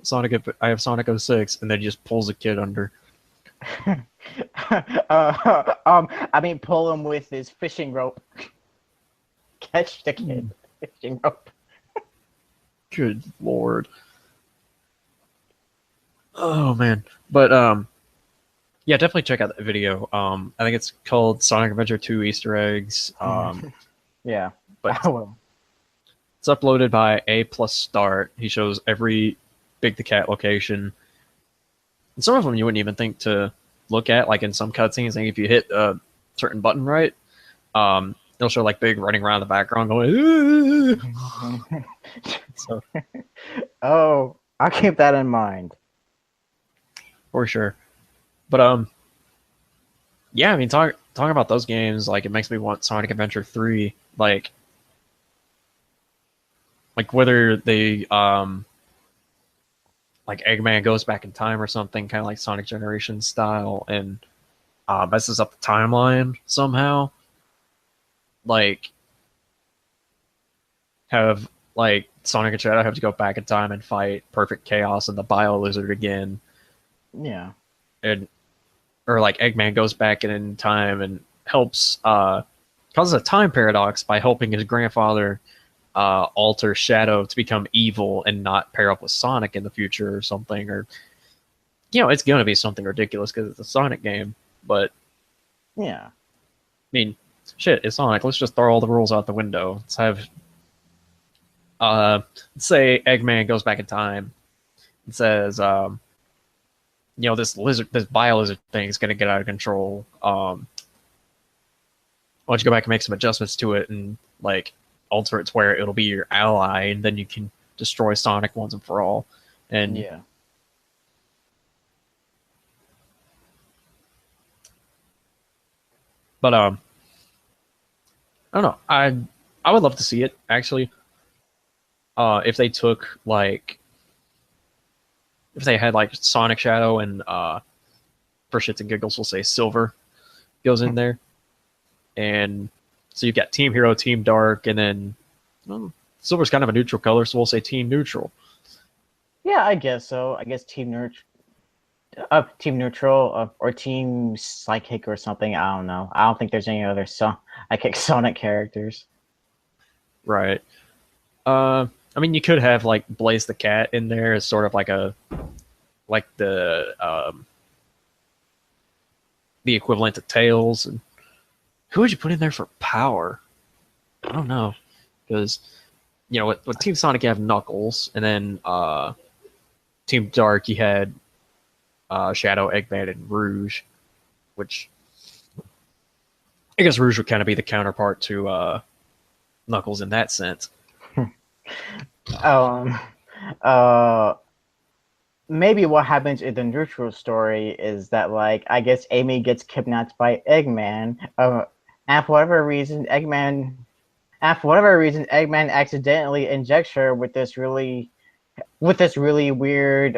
Sonic 06, and then he just pulls a kid under. I mean, pull him with his fishing rope. Catch the kid. Fishing rope. Good Lord. Oh, man. But, yeah, definitely check out that video. I think it's called Sonic Adventure 2 Easter Eggs. Yeah. But I will. it's uploaded by A+Start. He shows every Big the Cat location. And some of them you wouldn't even think to look at, like in some cutscenes. I think if you hit a certain button right, it'll show like Big running around the background going, so, Oh, I'll keep that in mind. for sure. But yeah, I mean, talking about those games, like, it makes me want Sonic Adventure 3, like whether they like Eggman goes back in time or something, kind of like Sonic Generations style, and messes up the timeline somehow. Like, have like Sonic and Shadow have to go back in time and fight Perfect Chaos and the Bio Lizard again. Yeah. Or like Eggman goes back in time and helps causes a time paradox by helping his grandfather alter Shadow to become evil and not pair up with Sonic in the future or something. Or, it's going to be something ridiculous because it's a Sonic game. But, Yeah. I mean, shit, it's Sonic. Let's just throw all the rules out the window. Let's have say Eggman goes back in time and says, this lizard, this bio lizard thing is going to get out of control. Why don't you go back and make some adjustments to it and like alter it to where it'll be your ally, and then you can destroy Sonic once and for all. And Yeah. But I don't know. I would love to see it actually. If they took like, if they had like Sonic Shadow and for shits and giggles, we'll say Silver goes in there, and so you've got Team Hero, Team Dark, and then Silver's kind of a neutral color, so we'll say Team Neutral. Yeah, I guess so. I guess Team Neutral, or Team Psychic or something. I don't know. I don't think there's any other Sonic characters. Right. I mean, you could have like Blaze the Cat in there as sort of like the equivalent to Tails. And who would you put in there for power? I don't know, because with Team Sonic you have Knuckles, and then Team Dark you had Shadow, Eggman, and Rouge, which I guess Rouge would kind of be the counterpart to Knuckles in that sense. Maybe what happens in the neutral story is that, like, I guess Amy gets kidnapped by Eggman, and for whatever reason, Eggman accidentally injects her with this really weird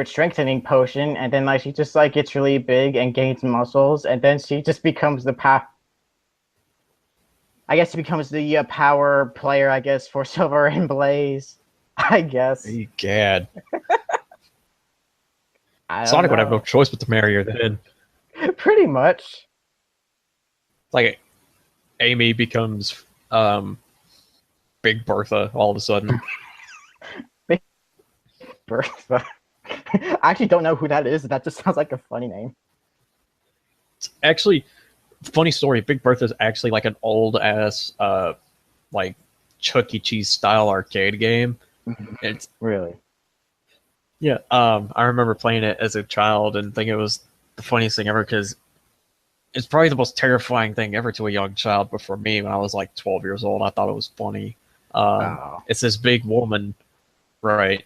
strengthening potion, and then like she just like gets really big and gains muscles, and then she just becomes the power player, I guess, for Silver and Blaze. I guess. Hey, Gad. Sonic would have no choice but to marry her then. Pretty much. Like, Amy becomes Big Bertha all of a sudden. Big Bertha. I actually don't know who that is. That just sounds like a funny name. It's actually, funny story, Big Bertha is actually like an old ass like Chuck E. Cheese style arcade game. It's really, yeah. I remember playing it as a child and thinking it was the funniest thing ever, because it's probably the most terrifying thing ever to a young child. But for me, when I was like 12 years old, I thought it was funny. It's this big woman, right?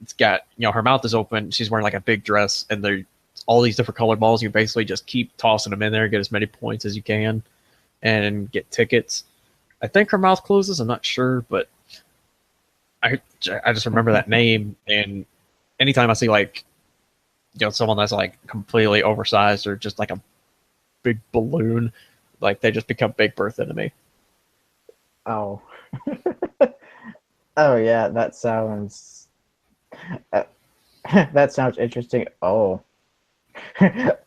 It's got, her mouth is open. She's wearing like a big dress, and there's all these different colored balls. You basically just keep tossing them in there, get as many points as you can, and get tickets. I think her mouth closes. I'm not sure, but I just remember that name, and anytime I see like someone that's like completely oversized or just like a big balloon, like they just become Big Bertha to me. Oh. Oh yeah, that sounds interesting. Oh. I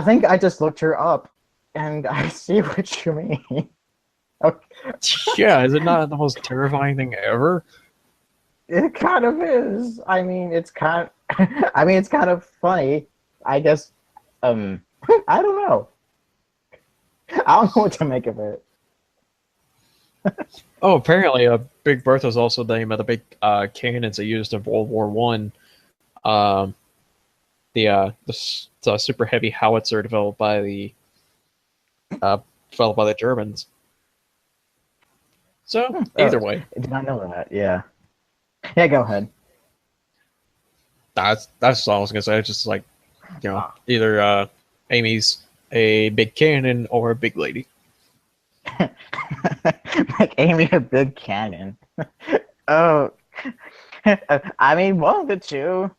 think I just looked her up, and I see what you mean. Okay. Yeah, is it not the most terrifying thing ever? It kind of is. I mean, it's kind of funny. I guess. I don't know. I don't know what to make of it. Oh, apparently, Big Bertha is also the name of the big cannons they used in World War One. The super heavy howitzer developed by the Germans. So either way, I did not know that. Yeah. Yeah, go ahead. That's all I was gonna say. It's just like, either Amy's a big cannon or a big lady. Like Amy, a big cannon. Oh, I mean, one of the two.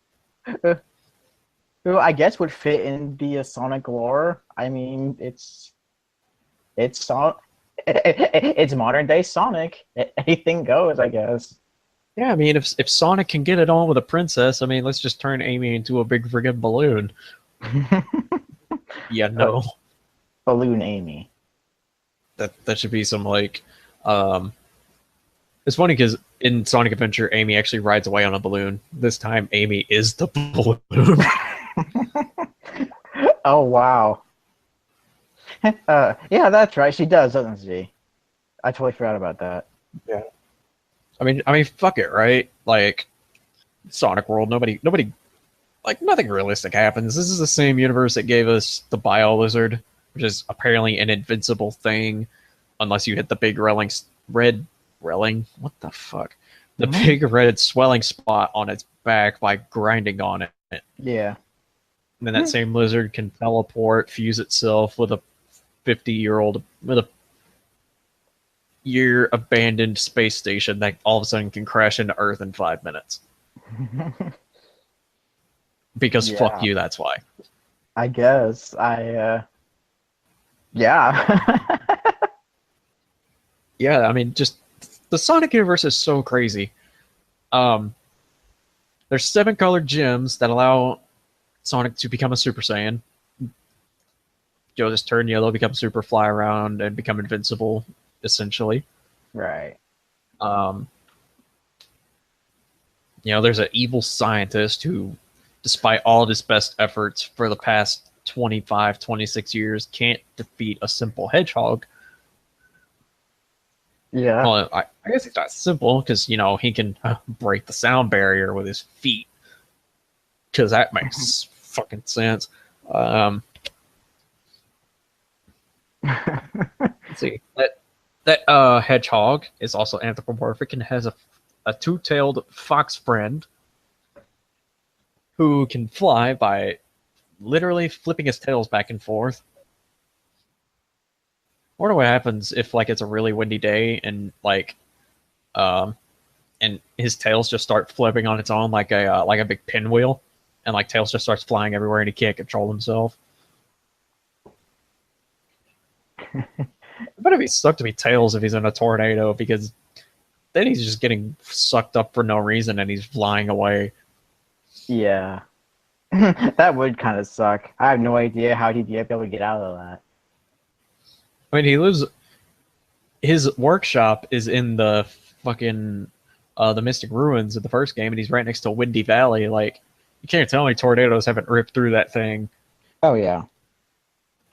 Who I guess would fit in the Sonic lore. I mean, it's modern day Sonic. Anything goes, I guess. Yeah, I mean, if Sonic can get it on with a princess, I mean, let's just turn Amy into a big friggin' balloon. Yeah, no. Balloon Amy. That should be some like, it's funny because in Sonic Adventure, Amy actually rides away on a balloon. This time, Amy is the balloon. Oh wow. Yeah, that's right. She does, doesn't she? I totally forgot about that. I mean, fuck it, right? Like Sonic World, nobody, like nothing realistic happens. This is the same universe that gave us the Bio Lizard, which is apparently an invincible thing, unless you hit the big red relling. What the fuck? The big red swelling spot on its back by grinding on it. Yeah. And then that same lizard can teleport, fuse itself with a 50-year-old with a year abandoned space station that all of a sudden can crash into Earth in 5 minutes. Because fuck you, that's why. I guess. Yeah. Yeah, I mean, just the Sonic universe is so crazy. There's 7 colored gems that allow Sonic to become a Super Saiyan. You'll just turn yellow, become super, fly around, and become invincible, essentially. Right. There's an evil scientist who, despite all of his best efforts for the past 25, 26 years, can't defeat a simple hedgehog. Yeah. Well, I guess it's not simple because, he can break the sound barrier with his feet. Because that makes fucking sense. Let's see. That hedgehog is also anthropomorphic and has a two-tailed fox friend who can fly by literally flipping his tails back and forth. I wonder what happens if it's a really windy day and and his tails just start flipping on its own like a big pinwheel, and tails just starts flying everywhere and he can't control himself. But it'd be sucked to be tails if he's in a tornado, because then he's just getting sucked up for no reason and he's flying away. Yeah. That would kind of suck. I have no idea how he'd be able to get out of that. I mean, his workshop is in the fucking the Mystic Ruins of the first game, and he's right next to Windy Valley. You can't tell me tornadoes haven't ripped through that thing. Oh yeah.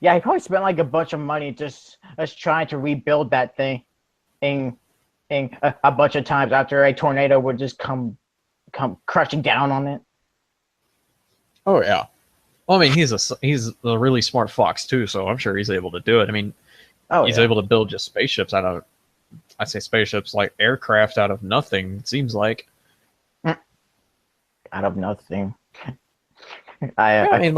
Yeah, he probably spent a bunch of money just trying to rebuild that thing, a bunch of times after a tornado would just come crushing down on it. Oh yeah. Well, I mean, he's a really smart fox too, so I'm sure he's able to do it. I mean, he's able to build just spaceships out of, I say spaceships, aircraft out of nothing. It seems like. Out of nothing. I mean,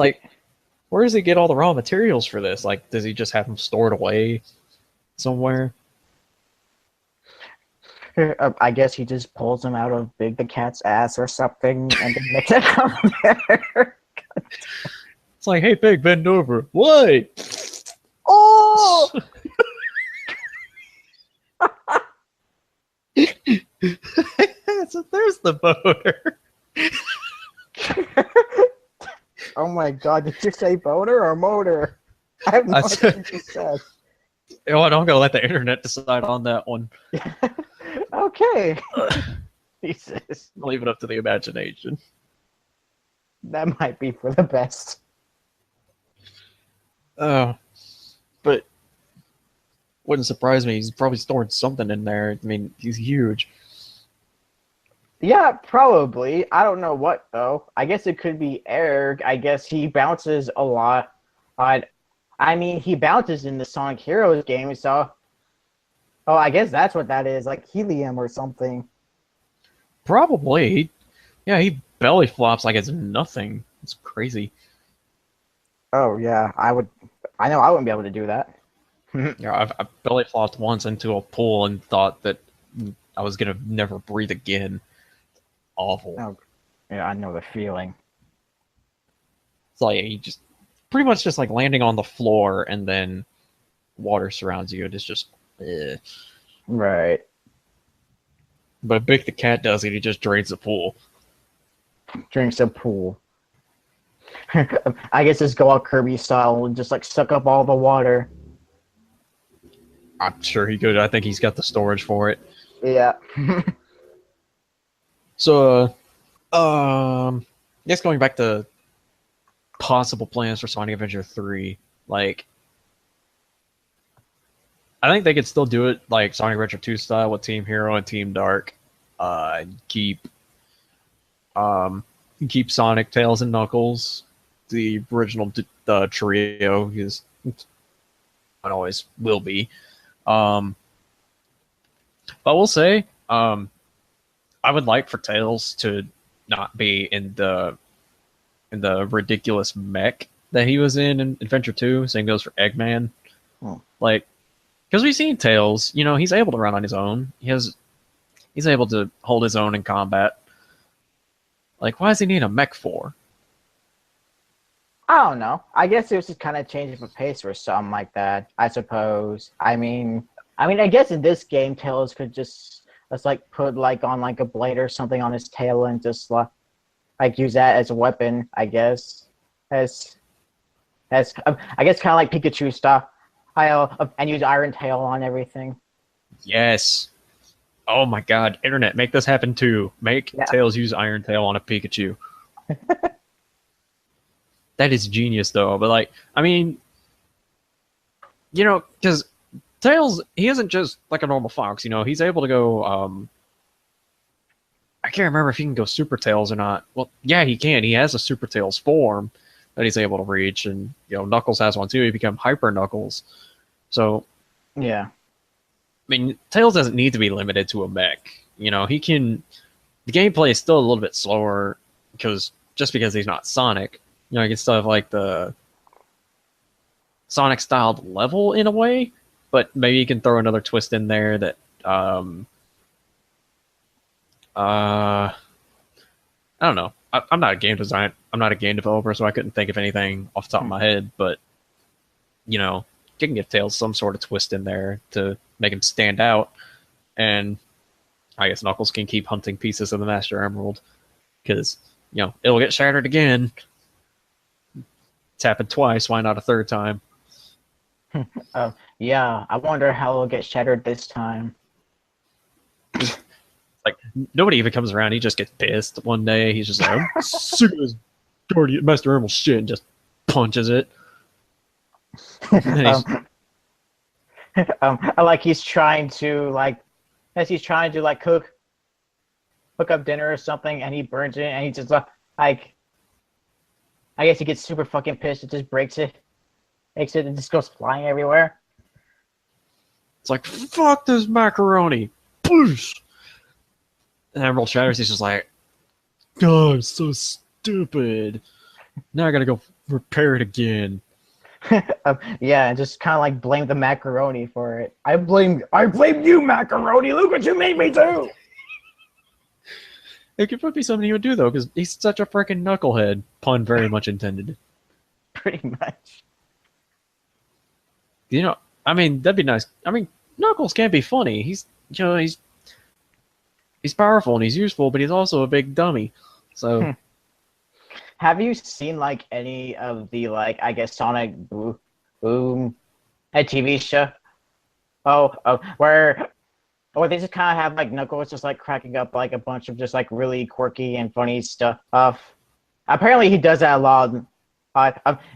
where does he get all the raw materials for this? Does he just have them stored away somewhere? I guess he just pulls them out of Big the Cat's ass or something and then makes it from there. It's like, hey, Big, bend over. What? Oh! So there's the boner. Oh my god, did you say boner or motor? I have no idea what you said. I'm going to let the internet decide on that one. Okay. Jesus. I'll leave it up to the imagination. That might be for the best. But wouldn't surprise me. He's probably stored something in there. I mean, he's huge. Yeah, probably. I don't know what, though. I guess it could be air. I guess he bounces a lot. I mean, he bounces in the Sonic Heroes game, so... Oh, I guess that's what that is, helium or something. Probably. Yeah, he belly flops like it's nothing. It's crazy. Oh, yeah. I know I wouldn't be able to do that. Yeah, I've belly flopped once into a pool and thought that I was going to never breathe again. Awful. Oh, yeah, I know the feeling. It's you just pretty much just landing on the floor and then water surrounds you and it's just Right. But Big the Cat does it, he just drains the pool. Drinks a pool. I guess just go all Kirby style and just suck up all the water. I'm sure he could. I think he's got the storage for it. Yeah. So guess going back to possible plans for Sonic Adventure 3, I think they could still do it like Sonic Adventure 2 style with Team Hero and Team Dark. Keep Sonic, Tails, and Knuckles, the original trio, because it always will be. But we'll say, I would like for Tails to not be in the ridiculous mech that he was in Adventure 2. Same goes for Eggman. Oh. Like, because we've seen Tails, he's able to run on his own. He's able to hold his own in combat. Like, why does he need a mech for? I don't know. I guess it was just kind of changing the pace or something like that, I suppose. I mean, I guess in this game, Tails could just like put like on like a blade or something on his tail and just like use that as a weapon. I guess I guess kind of like Pikachu stuff. And use Iron Tail on everything. Yes. Oh my God! Internet, make this happen too. Make Tails use Iron Tail on a Pikachu. That is genius, though. But like, I mean, because Tails, he isn't just like a normal fox. He's able to go. I can't remember if he can go Super Tails or not. Well, yeah, he can. He has a Super Tails form that he's able to reach, and Knuckles has one too. He become Hyper Knuckles. So, yeah. I mean, Tails doesn't need to be limited to a mech. He can. The gameplay is still a little bit slower because he's not Sonic. He can still have like the Sonic styled level in a way, but maybe you can throw another twist in there that I don't know. I'm not a game designer. I'm not a game developer, so I couldn't think of anything off the top of my head. But you can give Tails some sort of twist in there to make him stand out, and I guess Knuckles can keep hunting pieces of the Master Emerald because it'll get shattered again. It's happened twice. Why not a third time? Yeah, I wonder how it'll get shattered this time. Like, nobody even comes around. He just gets pissed one day. He's just like, I'm sick of this Master Emerald shit, and just punches it. Like he's trying to cook up dinner or something, and he burns it, and he just like, I guess he gets super fucking pissed. It just breaks it, makes it, and just goes flying everywhere. It's like, fuck this macaroni. Boosh! And Emerald shatters. He's just like, God, it's so stupid. Now I gotta go repair it again. Yeah, and just kind of like blame the macaroni for it. I blame you, macaroni. Look what you made me do. It could be something he would do though, because he's such a freaking knucklehead. Pun very much intended. Pretty much. I mean, that'd be nice. I mean, Knuckles can be funny. He's powerful and he's useful, but he's also a big dummy. So. Have you seen like any of the I guess Sonic Boom, a TV show? Where they just kind of have like Knuckles just like cracking up like a bunch of just like really quirky and funny stuff. Apparently he does that a lot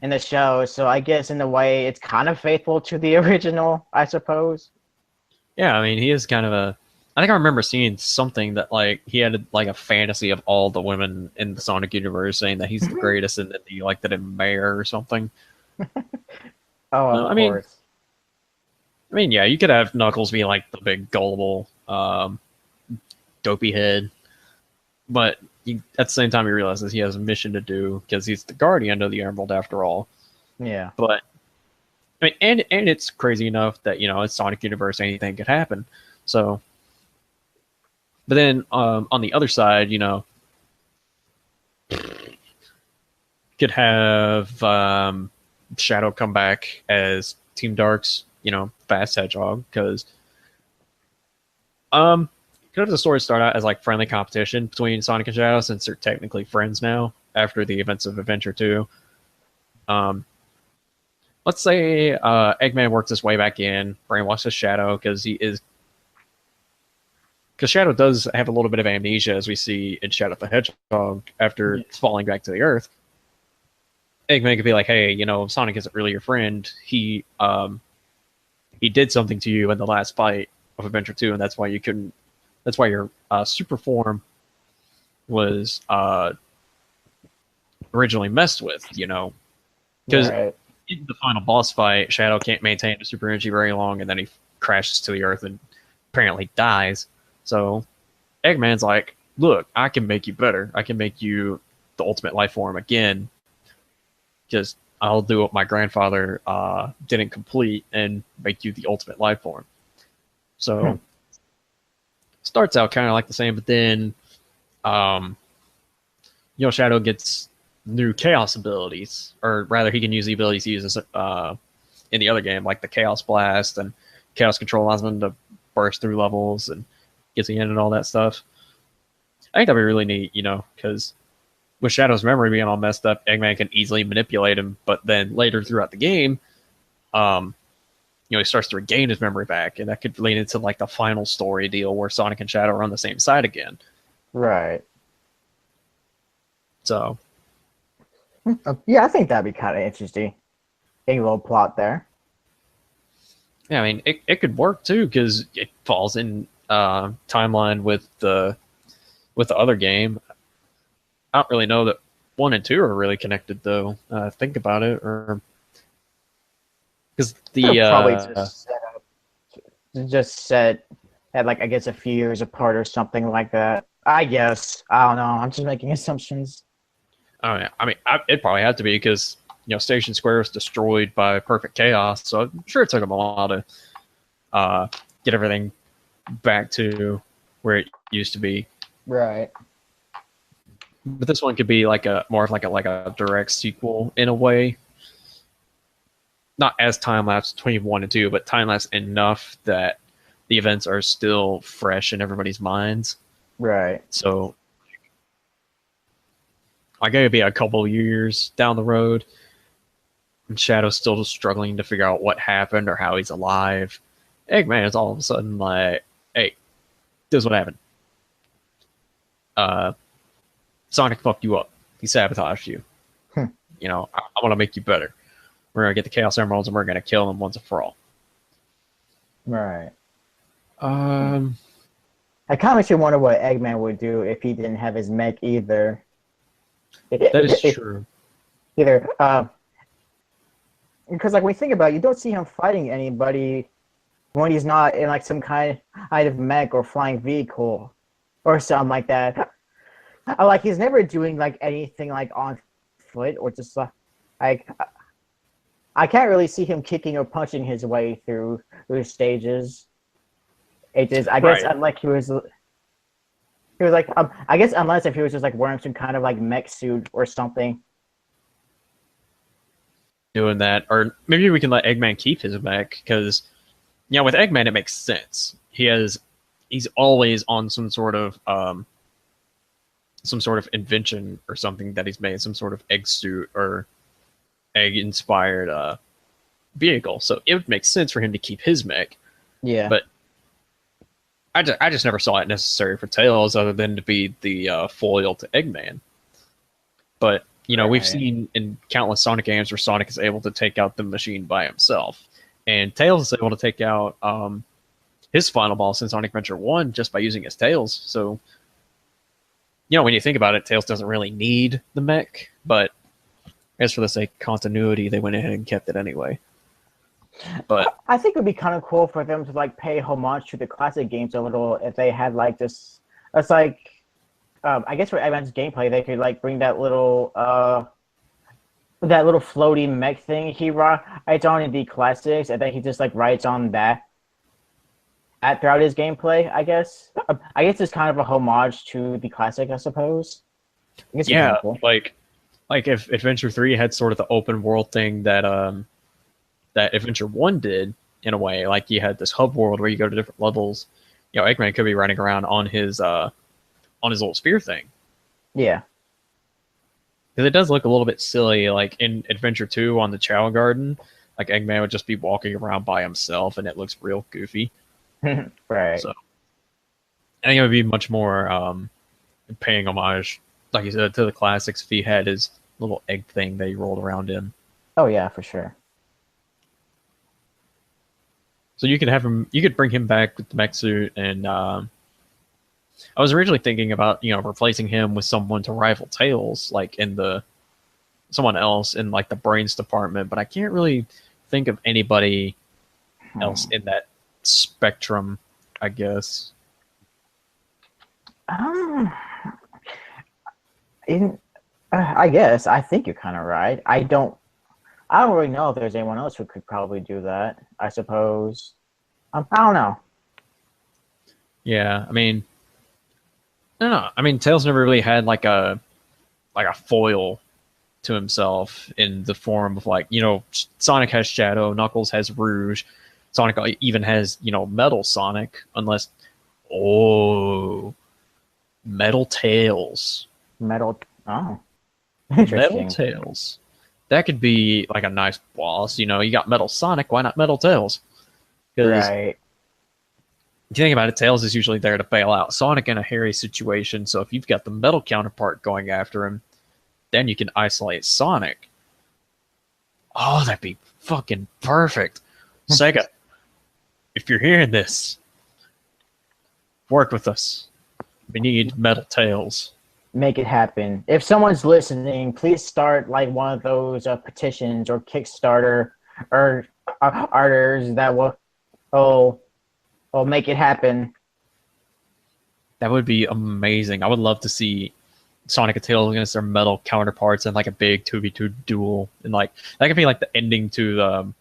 in the show, so I guess in a way it's kind of faithful to the original, I suppose. Yeah, I mean he is kind of a. I think I remember seeing something that like he had like a fantasy of all the women in the Sonic universe, saying that he's the greatest and that he liked it in Mayor or something. Of course. I mean, yeah, you could have Knuckles be like the big gullible, dopey head, but at the same time he realizes he has a mission to do because he's the guardian of the Emerald after all. Yeah. But I mean, and it's crazy enough that it's Sonic universe, anything could happen. So. But then on the other side, could have Shadow come back as Team Dark's, fast Hedgehog, because could have the story start out as like friendly competition between Sonic and Shadow, since they're technically friends now after the events of Adventure 2. Let's say Eggman works his way back in, brainwashes Shadow because Shadow does have a little bit of amnesia, as we see in Shadow the Hedgehog after falling back to the Earth. Eggman could be like, hey, Sonic isn't really your friend. He he did something to you in the last fight of Adventure 2, and that's why you couldn't. That's why your super form was originally messed with. You know, because Right. in the final boss fight, Shadow can't maintain the super energy very long, and then he crashes to the earth and apparently dies. So Eggman's like, look, I can make you better. I can make you the ultimate life form again. Just I'll do what my grandfather didn't complete and make you the ultimate life form. So starts out kind of like the same, but then Shadow gets new chaos abilities, or rather, he can use the abilities he uses in the other game, like the Chaos Blast and Chaos Control allows him to burst through levels and gets the end and all that stuff. I think that'd be really neat, because with Shadow's memory being all messed up, Eggman can easily manipulate him, but then later throughout the game, he starts to regain his memory back, and that could lead into like the final story deal where Sonic and Shadow are on the same side again. Right. So, yeah, I think that'd be kind of interesting. A little plot there. yeah, I mean, it could work too because it falls in timeline with the other game. I don't really know that 1 and 2 are really connected though. Think about it, or because They're probably just set up, just set at like I guess a few years apart or something like that. I guess I don't know. I'm just making assumptions. Oh yeah, I mean, it probably had to be because Station Square was destroyed by Perfect Chaos, so I'm sure it took them a while to get everything back to where it used to be. Right. But this one could be like more of like a direct sequel in a way. Not as time lapse between 1 and 2, but time lapse enough that the events are still fresh in everybody's minds. Right. So I gotta be a couple years down the road, and Shadow's still just struggling to figure out what happened or how he's alive. Eggman is all of a sudden like, "Hey, this is what happened. Sonic fucked you up. He sabotaged you. I want to make you better. We're gonna get the Chaos Emeralds and we're gonna kill them once and for all." Right. I I kind of makes you wonder what Eggman would do if he didn't have his mech either. That is true. Either, because like when you think about it, you don't see him fighting anybody when he's not in like some kind of mech or flying vehicle or something like that. Like he's never doing like anything like on foot or just like I can't really see him kicking or punching his way through stages. It is, I guess, Right. unlike he was like, I guess unless if he was just like wearing some kind of like mech suit or something. Doing that, or maybe we can let Eggman keep his mech because, with Eggman it makes sense. He's always on some sort of invention or something that he's made, some sort of egg suit or egg inspired vehicle. So it would make sense for him to keep his mech. Yeah. But I just never saw it necessary for Tails other than to be the foil to Eggman. But we've seen in countless Sonic games where Sonic is able to take out the machine by himself, and Tails is able to take out his final boss in Sonic Adventure 1 just by using his tails. So when you think about it, Tails doesn't really need the mech, but as for the sake of continuity, they went ahead and kept it anyway. But I think it would be kind of cool for them to like pay homage to the classic games a little if they had like this. It's like, I guess for Eggman's gameplay, they could like bring that little floating mech thing he rides on in the classics, and then he just like rides on that throughout his gameplay. I guess it's kind of a homage to the classic, I suppose. I guess yeah, cool. like if Adventure 3 had sort of the open world thing that Adventure 1 did in a way, like you had this hub world where you go to different levels. Eggman could be running around on his little spear thing. Yeah. Because it does look a little bit silly, like in Adventure 2 on the Chow Garden, like Eggman would just be walking around by himself and it looks real goofy. Right. So I think it would be much more paying homage, like you said, to the classics if he had his little egg thing that he rolled around in. Oh yeah, for sure. So you could have him. You could bring him back with the mech suit, and I was originally thinking about replacing him with someone to rival Tails, like in the someone else in like the brains department, but I can't really think of anybody else in that spectrum, I guess. In, I guess I think you're kind of right. I don't really know if there's anyone else who could probably do that. I suppose. I don't know. Yeah, I mean, I don't know. I mean, Tails never really had like a foil to himself in the form of like Sonic has Shadow, Knuckles has Rouge, Sonic even has Metal Sonic, unless Metal Tails. Oh, Metal interesting. Tails. That could be like a nice boss. You got Metal Sonic. Why not Metal Tails? Because Right. if you think about it, Tails is usually there to bail out Sonic in a hairy situation. So if you've got the metal counterpart going after him, then you can isolate Sonic. Oh, that'd be fucking perfect. Sega, if you're hearing this, work with us. We need Metal Tails. Make it happen. If someone's listening, please start like one of those petitions or Kickstarter or arters that will make it happen. That would be amazing. I would love to see Sonic and Tails against their metal counterparts in like a big 2v2 duel. And like that could be like the ending to the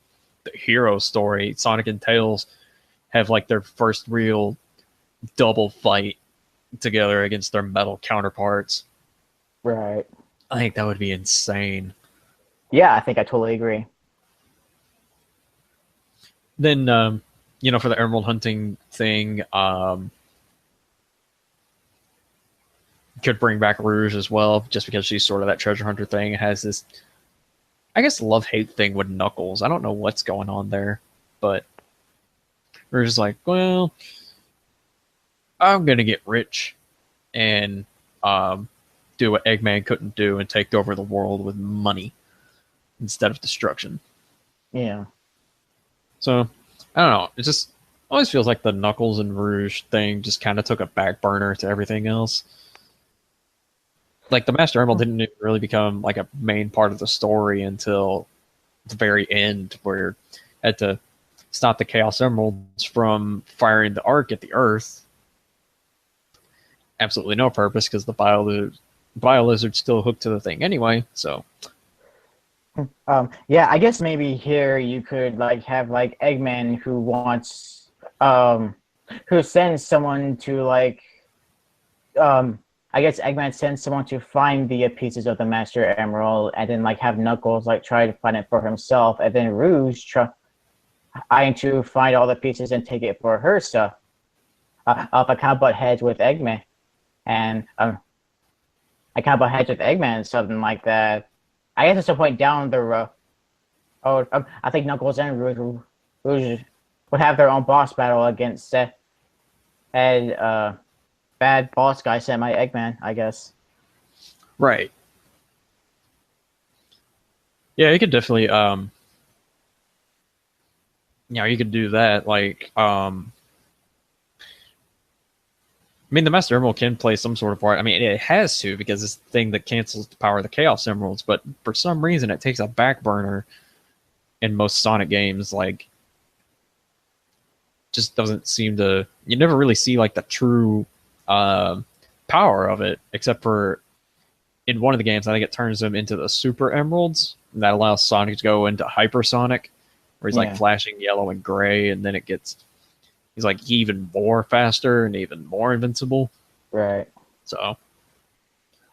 hero story. Sonic and Tails have like their first real double fight together against their metal counterparts. Right. I think that would be insane. Yeah, I think I totally agree. Then for the emerald hunting thing, could bring back Rouge as well, just because she's sort of that treasure hunter thing. It has this, I guess, love-hate thing with Knuckles. I don't know what's going on there, but Rouge is like, well, I'm gonna get rich and do what Eggman couldn't do and take over the world with money instead of destruction. Yeah. So I don't know. It just always feels like the Knuckles and Rouge thing just kind of took a back burner to everything else. Like the Master Emerald didn't really become like a main part of the story until the very end, where it had to stop the Chaos Emeralds from firing the arc at the Earth. Absolutely no purpose, because the Bio Lizard's still hooked to the thing anyway. So yeah, I guess maybe here you could like have like Eggman who wants who sends someone to like I guess Eggman sends someone to find the pieces of the Master Emerald, and then like have Knuckles like try to find it for himself, and then Rouge trying to find all the pieces and take it for herself. If I kind of butt heads with Eggman, and I kind of butt heads with Eggman, something like that. I guess at some point down the road, I think Knuckles and Rouge would have their own boss battle against bad boss guy sent by Eggman, I guess. right, yeah, you could definitely you could do that. Like I mean, the Master Emerald can play some sort of part. I mean, it has to, because it's the thing that cancels the power of the Chaos Emeralds. But for some reason, it takes a back burner in most Sonic games. Like, just doesn't seem to. You never really see like the true power of it, except for in one of the games. I think it turns them into the Super Emeralds, and that allows Sonic to go into Hypersonic, where he's like flashing yellow and gray, and then it gets. He's like even more faster and even more invincible. Right. So,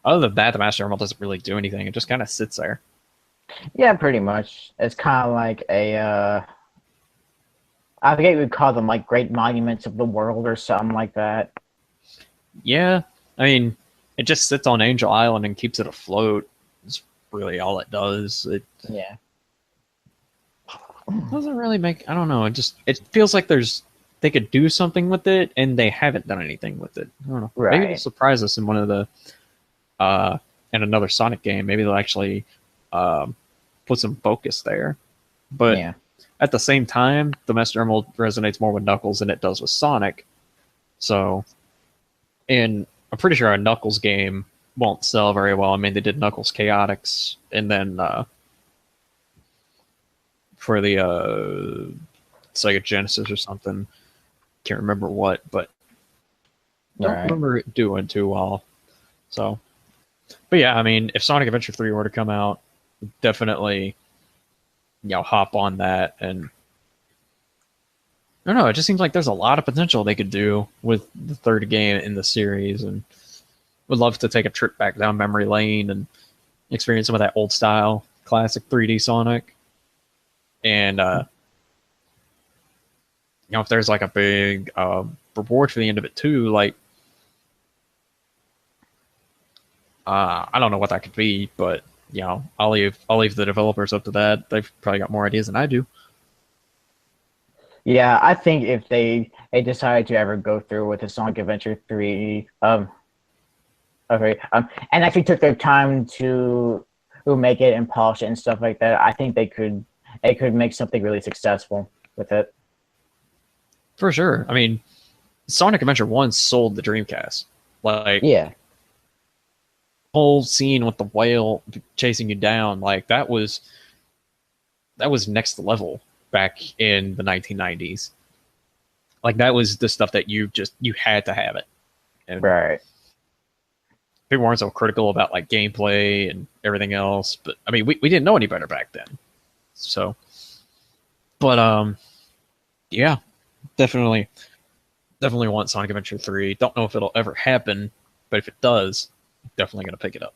other than that, the Master Emerald doesn't really do anything. It just kind of sits there. Yeah, pretty much. It's kind of like a, I forget what we'd call them, like Great Monuments of the World or something like that. Yeah, I mean, it just sits on Angel Island and keeps it afloat. It's really all it does. It doesn't really make. I don't know. It feels like they could do something with it, and they haven't done anything with it. I don't know. Right. Maybe they'll surprise us in one of the in another Sonic game. Maybe they'll actually put some focus there. But at the same time, the Master Emerald resonates more with Knuckles than it does with Sonic. So, and I'm pretty sure a Knuckles game won't sell very well. I mean, they did Knuckles Chaotix, and then for the Sega Genesis or something, can't remember what, but don't remember it doing too well. So, but yeah, I mean, if Sonic Adventure 3 were to come out, definitely, hop on that. And I don't know, it just seems like there's a lot of potential they could do with the third game in the series, and would love to take a trip back down memory lane and experience some of that old style classic 3D Sonic. And if there's like a big reward for the end of it too, like I don't know what that could be, but I'll leave the developers up to that. They've probably got more ideas than I do. Yeah, I think if they decide to ever go through with the Sonic Adventure 3, and actually took their time to make it and polish it and stuff like that, I think they could make something really successful with it. For sure. I mean, Sonic Adventure 1 sold the Dreamcast. Like, yeah, whole scene with the whale chasing you down, like that was next level back in the 1990s. Like, that was the stuff that you had to have it. And right. people weren't so critical about like gameplay and everything else, but I mean, we didn't know any better back then. So, but yeah, definitely want Sonic Adventure 3. Don't know if it'll ever happen, but if it does, definitely gonna pick it up.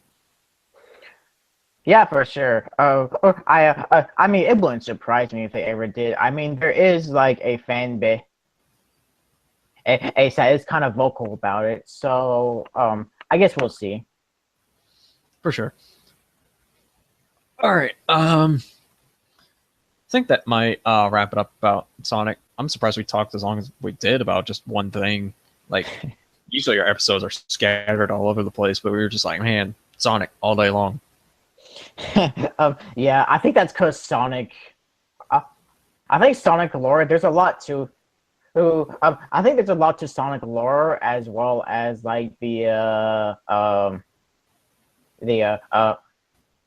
Yeah, for sure. I mean, it wouldn't surprise me if they ever did. I mean, there is like a fan base. A side is kind of vocal about it, so I guess we'll see. For sure. All right. I think that might wrap it up about Sonic. I'm surprised we talked as long as we did about just one thing. Like, usually our episodes are scattered all over the place, but we were just like, man, Sonic all day long. Yeah, I think that's because Sonic. I think Sonic lore. There's a lot to. I think there's a lot to Sonic lore, as well as like I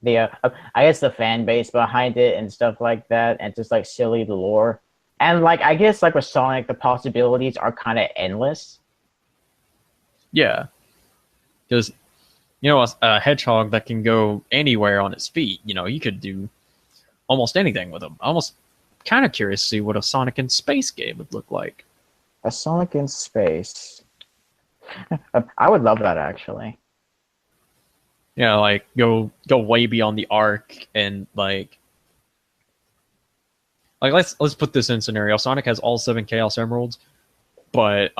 guess the fan base behind it and stuff like that, and just like silly lore. And like, I guess like with Sonic, the possibilities are kind of endless. Yeah, because a hedgehog that can go anywhere on its feet. You could do almost anything with them. Almost kind of curious to see what a Sonic in space game would look like. A Sonic in space. I would love that, actually. Yeah, like go way beyond the arc, and like let's put this in scenario. Sonic has all 7 Chaos Emeralds, but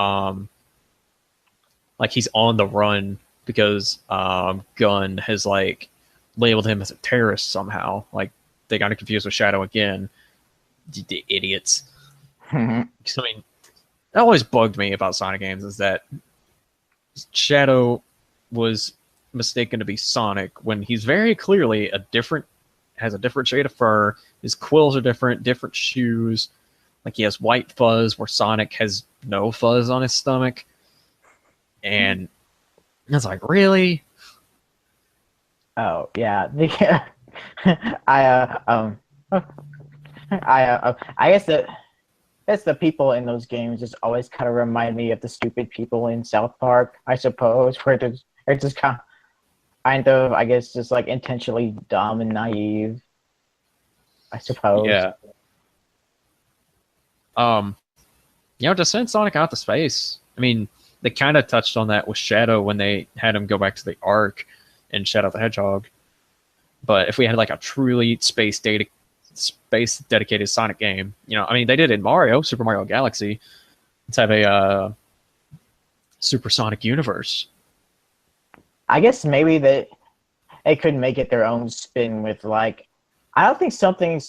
like he's on the run because Gunn has like labeled him as a terrorist somehow. Like, they got him confused with Shadow again. The idiots. So, I mean, that always bugged me about Sonic games, is that Shadow was mistaken to be Sonic when he's very clearly has a different shade of fur. His quills are different shoes. Like, he has white fuzz where Sonic has no fuzz on his stomach. And I was like, really? Oh yeah, I guess the people in those games just always kind of remind me of the stupid people in South Park, I suppose, where they're just kind of, I guess, just like intentionally dumb and naive, I suppose. Yeah. Just send Sonic out to space. I mean, they kind of touched on that with Shadow when they had him go back to the Ark in Shadow the Hedgehog. But if we had like a truly space dedicated Sonic game, I mean, they did it in Mario, Super Mario Galaxy. Let's have a supersonic universe. I guess maybe they could make it their own spin with like, I don't think something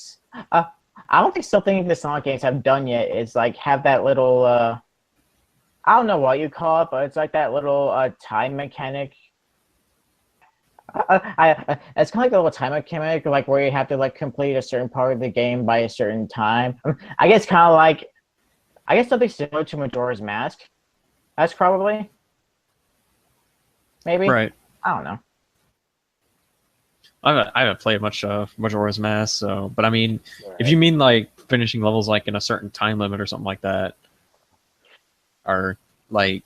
the Sonic games have done yet is like have that little I don't know what you call it, but it's like that little time mechanic. It's kind of like a little time mechanic, like where you have to like complete a certain part of the game by a certain time. I guess kind of like, I guess something similar to Majora's Mask. That's probably maybe. Right. I don't know. I haven't played much Majora's Mask, so but I mean, if you mean like finishing levels like in a certain time limit or something like that, or like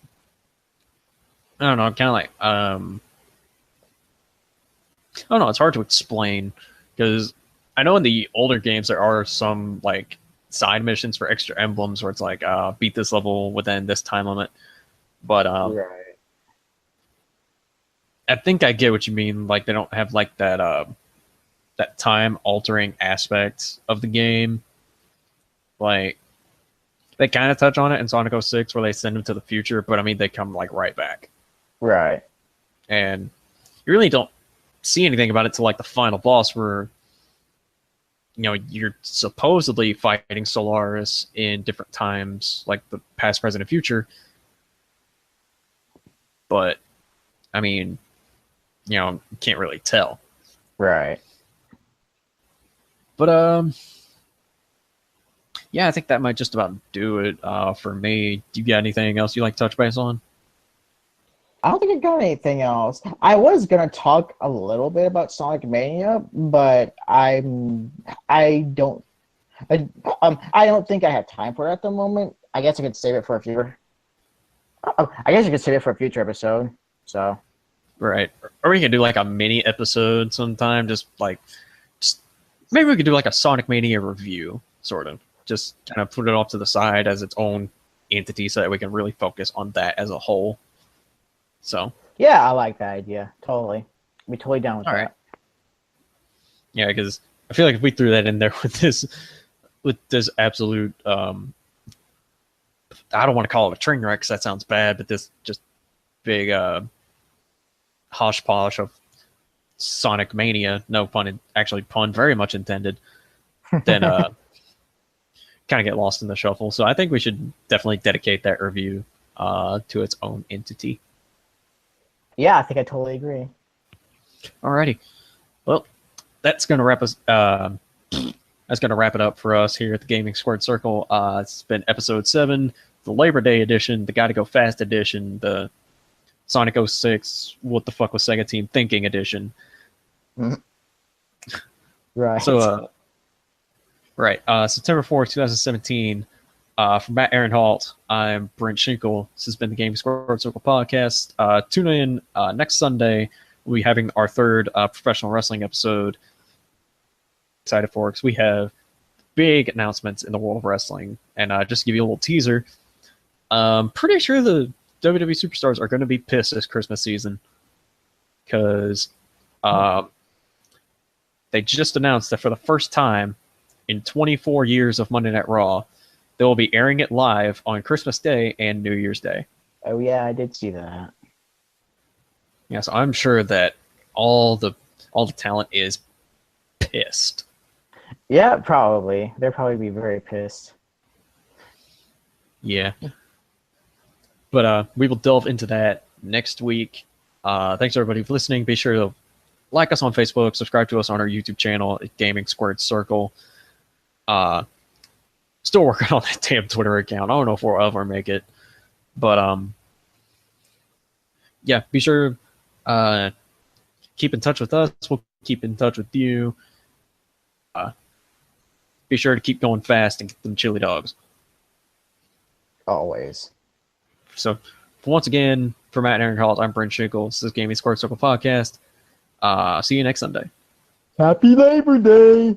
I don't know, kind of like I don't know, it's hard to explain because I know in the older games there are some like side missions for extra emblems where it's like beat this level within this time limit, but Right. I think I get what you mean. Like they don't have like that time altering aspect of the game. Like they kind of touch on it in Sonic 06 where they send them to the future, but I mean they come like right back. Right. And you really don't see anything about it till like the final boss where you're supposedly fighting Solaris in different times, like the past, present, and future. But I mean, you can't really tell. Right. But yeah, I think that might just about do it for me. Do you got anything else you like to touch base on? I don't think I got anything else. I was gonna talk a little bit about Sonic Mania, but I don't I don't think I have time for it at the moment. I guess I could save it for a future. I guess you could save it for a future episode. So Right. Or we can do like a mini episode sometime, just maybe we could do like a Sonic Mania review, sort of. Just kind of put it off to the side as its own entity so that we can really focus on that as a whole. So yeah, I like that idea. Totally. Be totally down with all that. right. Yeah, because I feel like if we threw that in there with this absolute I don't want to call it a train wreck because that sounds bad, but this just big hodgepodge of Sonic Mania, no pun, actually pun very much intended, then kind of get lost in the shuffle. So I think we should definitely dedicate that review to its own entity. Yeah, I think I totally agree. Alrighty. Well, that's gonna wrap us. That's gonna wrap it up for us here at the Gaming Squared Circle. It's been episode 7, the Labor Day edition, the Gotta Go Fast edition, the Sonic 06, what the fuck was Sega Team thinking edition. Right. So, right, September 4th, 2017. From Matt Aaronholt, I'm Brent Schinkel. This has been the Gaming Squared Circle podcast. Tune in next Sunday. We'll be having our 3rd professional wrestling episode. Excited for it because we have big announcements in the world of wrestling. And just to give you a little teaser, pretty sure the WWE superstars are going to be pissed this Christmas season because they just announced that for the first time in 24 years of Monday Night Raw, they will be airing it live on Christmas Day and New Year's Day. Oh yeah, I did see that. Yeah, so I'm sure that all the talent is pissed. Yeah, probably. They'll probably be very pissed. Yeah. But we will delve into that next week. Thanks everybody for listening. Be sure to like us on Facebook, subscribe to us on our YouTube channel at Gaming Squared Circle. Still working on that damn Twitter account. I don't know if we'll ever make it. But yeah, be sure keep in touch with us. We'll keep in touch with you. Be sure to keep going fast and get them chili dogs. Always. So once again, for Matt and Aaron Hall, I'm Brent Schinkel. This is Gaming Squared Circle Podcast. See you next Sunday. Happy Labor Day!